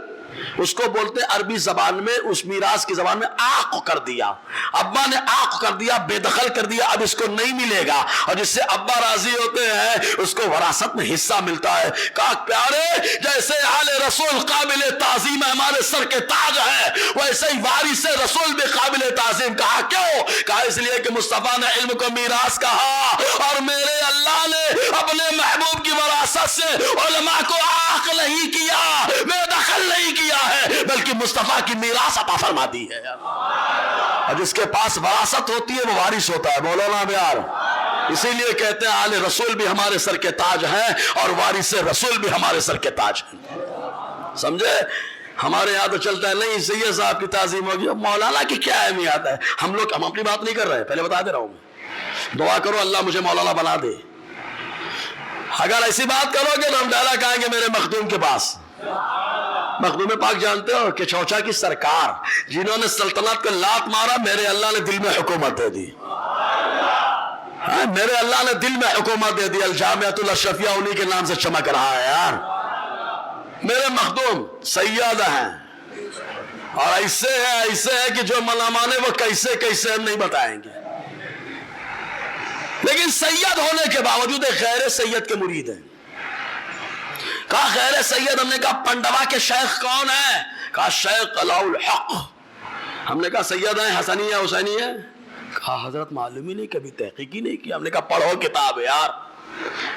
[SPEAKER 1] اس کو بولتے عربی زبان میں، اس میراث کی زبان میں آق کر دیا. ابا نے آق کر دیا، بے دخل کر دیا، اب اس کو نہیں ملے گا. اور جس سے ابا راضی ہوتے ہیں اس کو وراثت میں حصہ ملتا ہے. کہا پیارے جیسے آل رسول قابل تعظیم ہمارے سر کے تاج ہے، ویسے ہی وارث رسول بھی قابل تعظیم. کہا کیوں؟ کہا اس لیے کہ مصطفیٰ نے علم کو میراث کہا، اور میرے اللہ نے اپنے محبوب کی وراثت سے علماء کو آق نہیں کیا، بے دخل نہیں کیا ہے، بلکہ مصطفیٰ کی میراث عطا فرما دی ہے. اور جس کے پاس وراثت ہوتی ہے وہ وارث ہوتا ہے. بولو نا یار. اسی لیے کہتے ہیں آل رسول بھی ہمارے سر کے تاج ہیں اور وارث رسول بھی ہمارے سر کے تاج ہیں. سمجھے؟ ہمارے یہاں تو چلتا ہے نہیں سید صاحب کی تعظیم ہوگی. مولانا کی کیا اہمیت ہے؟ ہم اپنی بات نہیں کر رہے، پہلے بتا دے رہا ہوں میں. دعا کرو اللہ مجھے مولانا بنا دے. اگر ایسی بات کرو گے تو ہم ڈائریکٹ آئیں گے میرے مخدوم کے پاس. مخدوم پاک جانتے ہو کہ چوچا کی سرکار جنہوں نے سلطنت کو لات مارا، میرے اللہ نے دل میں حکومت دے دی. میرے اللہ نے دل میں حکومت دے دی. الجامعۃ الاشرفیہ انہی کے نام سے چمک رہا ہے یار. میرے مخدوم سید ہیں اور ایسے ہے کہ جو منا مانے وہ کیسے ہم نہیں بتائیں گے. لیکن سید ہونے کے باوجود ایک غیر سید کے مرید ہیں. کہا غیر سید؟ ہم نے کہا پنڈوا کے شیخ کون ہیں؟ کہا شیخ علاء الحق. ہم نے کہا سید ہیں حسنی ہے حسینی ہے؟ کہا حضرت معلوم ہی نہیں، کبھی تحقیق ہی نہیں کی. ہم نے کہا پڑھو کتاب یار.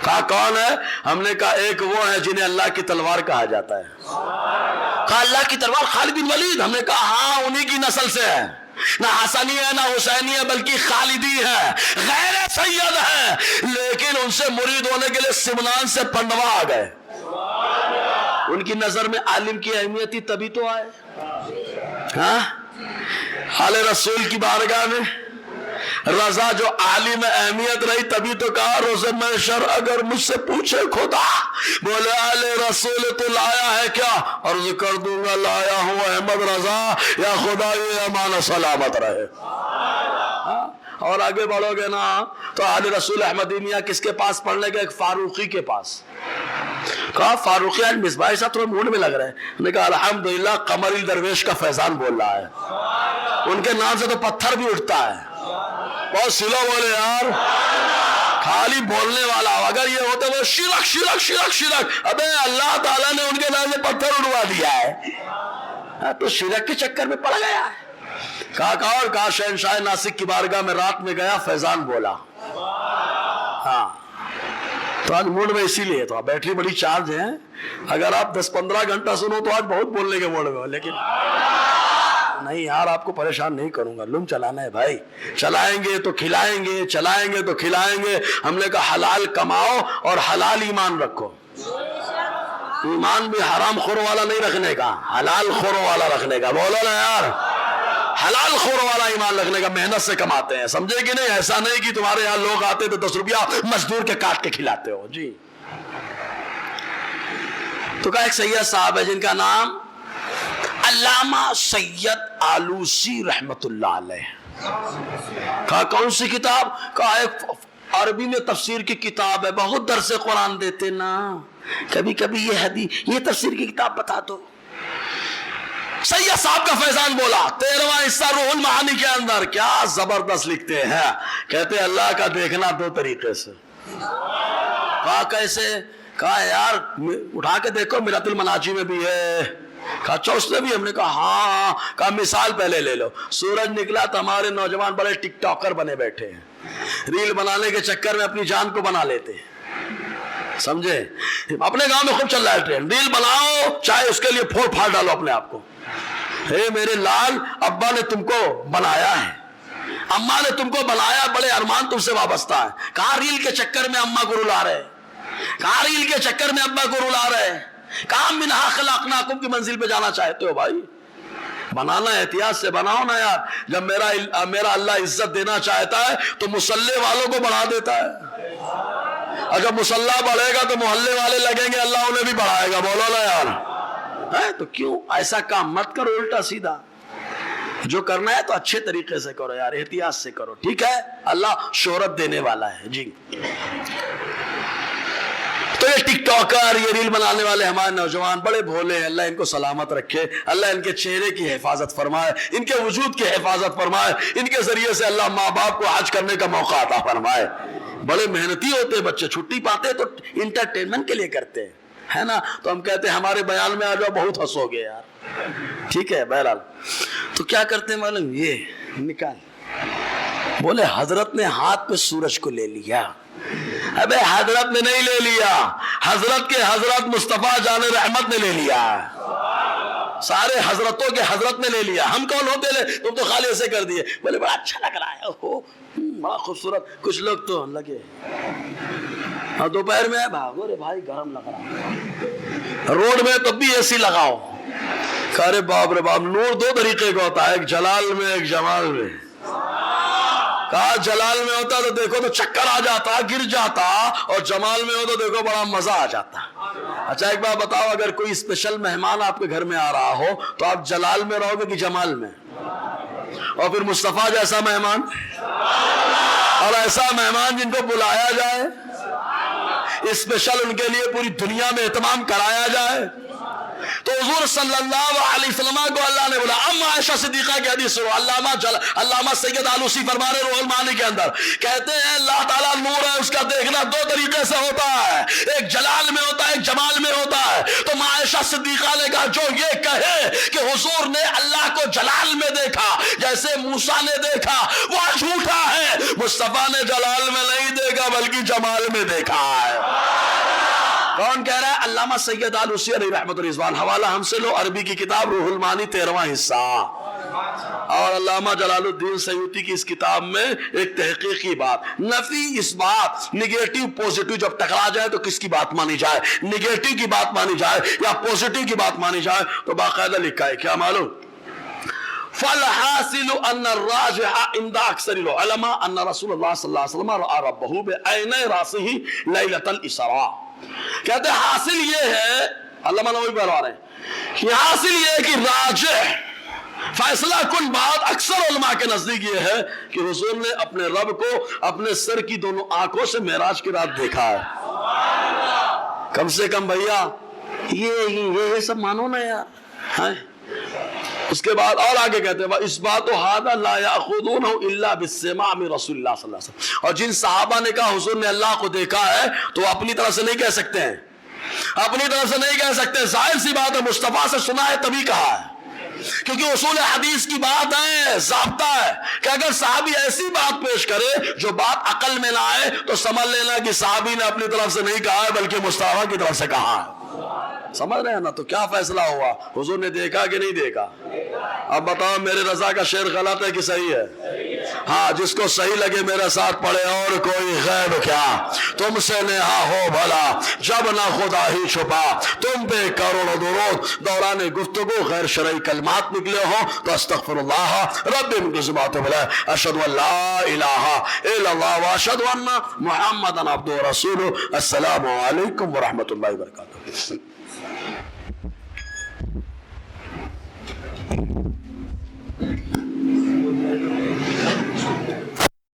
[SPEAKER 1] کہا کون ہے؟ ہم نے کہا ایک وہ ہے جنہیں اللہ کی تلوار کہا جاتا ہے. کہا اللہ کی تلوار خالد بن ولید؟ ہم نے کہا ہاں انہی کی نسل سے ہے. نہ حسنی ہے نہ حسینی ہے بلکہ خالدی ہے. غیر سید ہے لیکن ان سے مرید ہونے کے لیے سمنان سے پنڈوا آ گئے. ان کی نظر میں عالم کی اہمیت ہی تبھی تو آئے. ہاں آل رسول کی بارگاہ میں رضا جو عالم اہمیت رہی تبھی تو کہا روز محشر اگر مجھ سے پوچھے خدا بولے آل رسول تو لایا ہے کیا؟ عرض کر دوں گا لایا ہوں احمد رضا. یا خدا یہ امان سلامت رہے. اور آگے بڑھو گے نا تو آل رسول احمدیہ کس کے پاس پڑھنے گئے؟ ایک فاروقی کے پاس. کہا فاروقی مصباح صاحب تھوڑے موڈ میں لگ رہے ہیں. ہم نے کہا الحمدللہ قمری درویش کا فیضان بول رہا ہے. ان کے نام سے تو پتھر بھی اٹھتا ہے. بہت سلو بولے یار، خالی بولنے والا. اگر یہ ہوتے وہ شرک شرک شرک شرک، ابے اللہ تعالیٰ نے ان کے نام سے پتھر اڑوا دیا ہے تو شرک کے چکر میں پڑ گیا ہے. کہا شہنشاہ ناسک کی بارگاہ میں رات میں گیا فیضان بولا. ہاں تو آج موڈ میں اسی لیے تو بیٹری بڑی چارج ہے. اگر آپ 10-15 گھنٹہ سنو تو آج بہت بولنے کے موڈ میں. لیکن نہیں یار آپ کو پریشان نہیں کروں گا. لم چلانا ہے بھائی. چلائیں گے تو کھلائیں گے، چلائیں گے تو کھلائیں گے. ہم نے کہا حلال کماؤ اور حلال ایمان رکھو. ایمان بھی حرام خور والا نہیں رکھنے کا، حلال خور والا رکھنے کا. بولو نا یار، حلال خور والا ایمان رکھنے کا. محنت سے کماتے ہیں سمجھے کہ نہیں؟ ایسا نہیں کہ تمہارے یہاں لوگ آتے تو 10 روپیہ مزدور کے کاٹ کے کھلاتے ہو. جی تو کہا ایک سید صاحب ہے جن کا نام علامہ سید آلوسی رحمت اللہ علیہ. کہا کون سی کتاب؟ کہا ایک عربی میں تفسیر کی کتاب ہے. بہت درس قرآن دیتے نا، کبھی کبھی یہ حدیث یہ تفسیر کی کتاب بتا دو. سید صاحب کا فیضان بولا 13واں حصہ روح المعانی کے اندر. کیا زبردست لکھتے ہیں. کہتے اللہ کا دیکھنا 2 طریقے سے. کہا کیسے؟ کہا یار اٹھا کے دیکھو میرات المناجی میں بھی ہے. کہا چوس نے بھی؟ ہم نے کہا ہاں. کہا مثال پہلے لے لو. سورج نکلا تو ہمارے نوجوان بڑے ٹک ٹاکر بنے بیٹھے ہیں. ریل بنانے کے چکر میں اپنی جان کو بنا لیتے ہیں. سمجھے؟ اپنے گاؤں میں خوب چل رہا ہے ٹرینڈ. ریل بناؤ چاہے اس کے لیے پھوڑ پھاڑ ڈالو اپنے آپ کو. میرے لال ابا نے تم کو بنایا ہے، اماں نے تم کو بنایا، بڑے ارمان تم سے وابستہ ہے. کہاں ریل کے چکر میں اماں کو رلا رہے، کہاں ریل کے چکر میں ابا کو رلا رہے. کہاں منہا خلقناکم کی منزل پہ جانا چاہتے ہو بھائی. بنانا احتیاط سے بناؤ نا یار. جب میرا اللہ عزت دینا چاہتا ہے تو مسلح والوں کو بڑھا دیتا ہے. اگر مسلح بڑھے گا تو محلے والے لگیں گے اللہ انہیں بھی بڑھائے گا. بولو نا یار. تو کیوں ایسا کام مت کرو الٹا سیدھا. جو کرنا ہے تو اچھے طریقے سے کرو یار، احتیاط سے کرو. ٹھیک ہے؟ اللہ شہرت دینے والا ہے. جی تو یہ ٹک ٹاکر یہ ریل بنانے والے ہمارے نوجوان بڑے بھولے ہیں. اللہ ان کو سلامت رکھے. اللہ ان کے چہرے کی حفاظت فرمائے، ان کے وجود کی حفاظت فرمائے. ان کے ذریعے سے اللہ ماں باپ کو حج کرنے کا موقع عطا فرمائے. بڑے محنتی ہوتے بچے، چھٹی پاتے تو انٹرٹینمنٹ کے لیے کرتے ہیں ہے نا. تو ہم کہتے ہیں ہمارے بیان میں آ جاؤ بہت ہنسو گے یار. ٹھیک ہے بہرحال تو کیا کرتے ہیں معلوم؟ یہ نکال بولے حضرت نے ہاتھ میں سورج کو لے لیا. ابے حضرت نے نہیں لے لیا، حضرت کے حضرت مصطفیٰ جان رحمت نے لے لیا. سارے حضرتوں کے حضرت نے لے لیا، ہم کون ہوتے لے، تم تو خالی ایسے کر دیے، بولے بڑا اچھا لگ رہا ہے، اوہو بڑا خوبصورت. کچھ لوگ تو لگے اور دوپہر میں بھاگو رے بھائی گرم لگ رہا، روڈ میں تب بھی اے سی لگاؤ. ارے باپ رے باپ، نور دو طریقے کا ہوتا ہے، ایک جلال میں ایک جمال میں. کہا جلال میں ہوتا تو دیکھو تو چکر آ جاتا، گر جاتا، اور جمال میں ہو تو دیکھو بڑا مزہ آ جاتا. اچھا ایک بات بتاؤ، اگر کوئی اسپیشل مہمان آپ کے گھر میں آ رہا ہو تو آپ جلال میں رہو گے کہ جمال میں؟ اور پھر مصطفیٰ جیسا مہمان اور ایسا مہمان جن کو بلایا جائے، اسپیشل ان کے لیے پوری دنیا میں اہتمام کرایا جائے، تو حضور صلی اللہ علیہ وسلم کو اللہ نے بولا. اما عائشہ صدیقہ کی حدیث سنو، علامہ سید آلوسی فرما رہے روح المعانی کے اندر، کہتے ہیں اللہ تعالیٰ نور ہے، اس کا دیکھنا دو طریقے سے ہوتا ہے، ایک جلال میں ہوتا ہے ایک جمال میں ہوتا ہے. تو عائشہ صدیقہ نے کہا جو یہ کہے کہ حضور نے اللہ کو جلال میں دیکھا جیسے موسیٰ نے دیکھا، وہ جھوٹا ہے. مصطفیٰ نے جلال میں نہیں دیکھا بلکہ جمال میں دیکھا ہے. کون کہہ رہا ہے؟ علامہ سید آلوسی علیہ رحمت الرضوان. حوالہ ہم سے لو، عربی کی کتاب روح المعانی 13واں حصہ. اور علامہ جلال الدین سیوطی کی اس کتاب میں ایک تحقیقی بات، نفی اس بات، نگیٹو پوزیٹو جب ٹکرا جائے تو کس کی بات مانی جائے، نگیٹو کی بات مانی جائے یا پوزیٹو کی بات مانی جائے، تو باقاعدہ لکھا ہے. کیا معلوم؟ فالحاصل ان الراجح عند اکثر العلماء ان رسول اللہ صلی اللہ علیہ وسلم رأى ربه بعینی راسه لیلۃ الاسراء. کہتے ہیں حاصل یہ ہے، علامہ نووی بتا رہے ہیں، یہ حاصل یہ ہے کہ راجح فیصلہ کن بات اکثر علماء کے نزدیک یہ ہے کہ حضور نے اپنے رب کو اپنے سر کی دونوں آنکھوں سے معراج کی رات دیکھا ہے. کم سے کم بھیا یہ سب مانو نا یار. اس کے بعد اور آگے کہتے ہیں اس بات هذا لا يأخذونه الا بالسماع من رسول اللہ صلی اللہ علیہ وسلم. اور جن صحابہ نے کہا حضور نے اللہ کو دیکھا ہے تو وہ اپنی طرف سے نہیں کہہ سکتے ہیں، اپنی طرف سے نہیں کہہ سکتے. ظاہر سی بات ہے مصطفیٰ سے سنا ہے تبھی کہا ہے، کیونکہ اصول حدیث کی بات ہے، ضابطہ ہے کہ اگر صحابی ایسی بات پیش کرے جو بات عقل میں نہ آئے تو سمجھ لینا کہ صحابی نے اپنی طرف سے نہیں کہا ہے بلکہ مصطفیٰ کی طرف سے کہا ہے. سمجھ رہے ہیں نا؟ تو کیا فیصلہ ہوا؟ حضور نے دیکھا کہ نہیں دیکھا؟ اب بتاؤ میرے رضا کا شعر غلط ہے کہ صحیح ہے؟ ہاں جس کو صحیح لگے میرے ساتھ پڑھے. اور کوئی غیب کیا تم سے نہا ہو بھلا، جب نہ خدا ہی چھپا تم پہ کروڑوں درود. دوران گفتگو غیر شرعی کلمات نکلے ہوں تو استغفر اللہ رب من ذمات بلا اشهد ان لا الہ الا اللہ واشهد ان محمدا عبدہ ورسولہ. السلام علیکم ورحمۃ اللہ وبرکاتہ.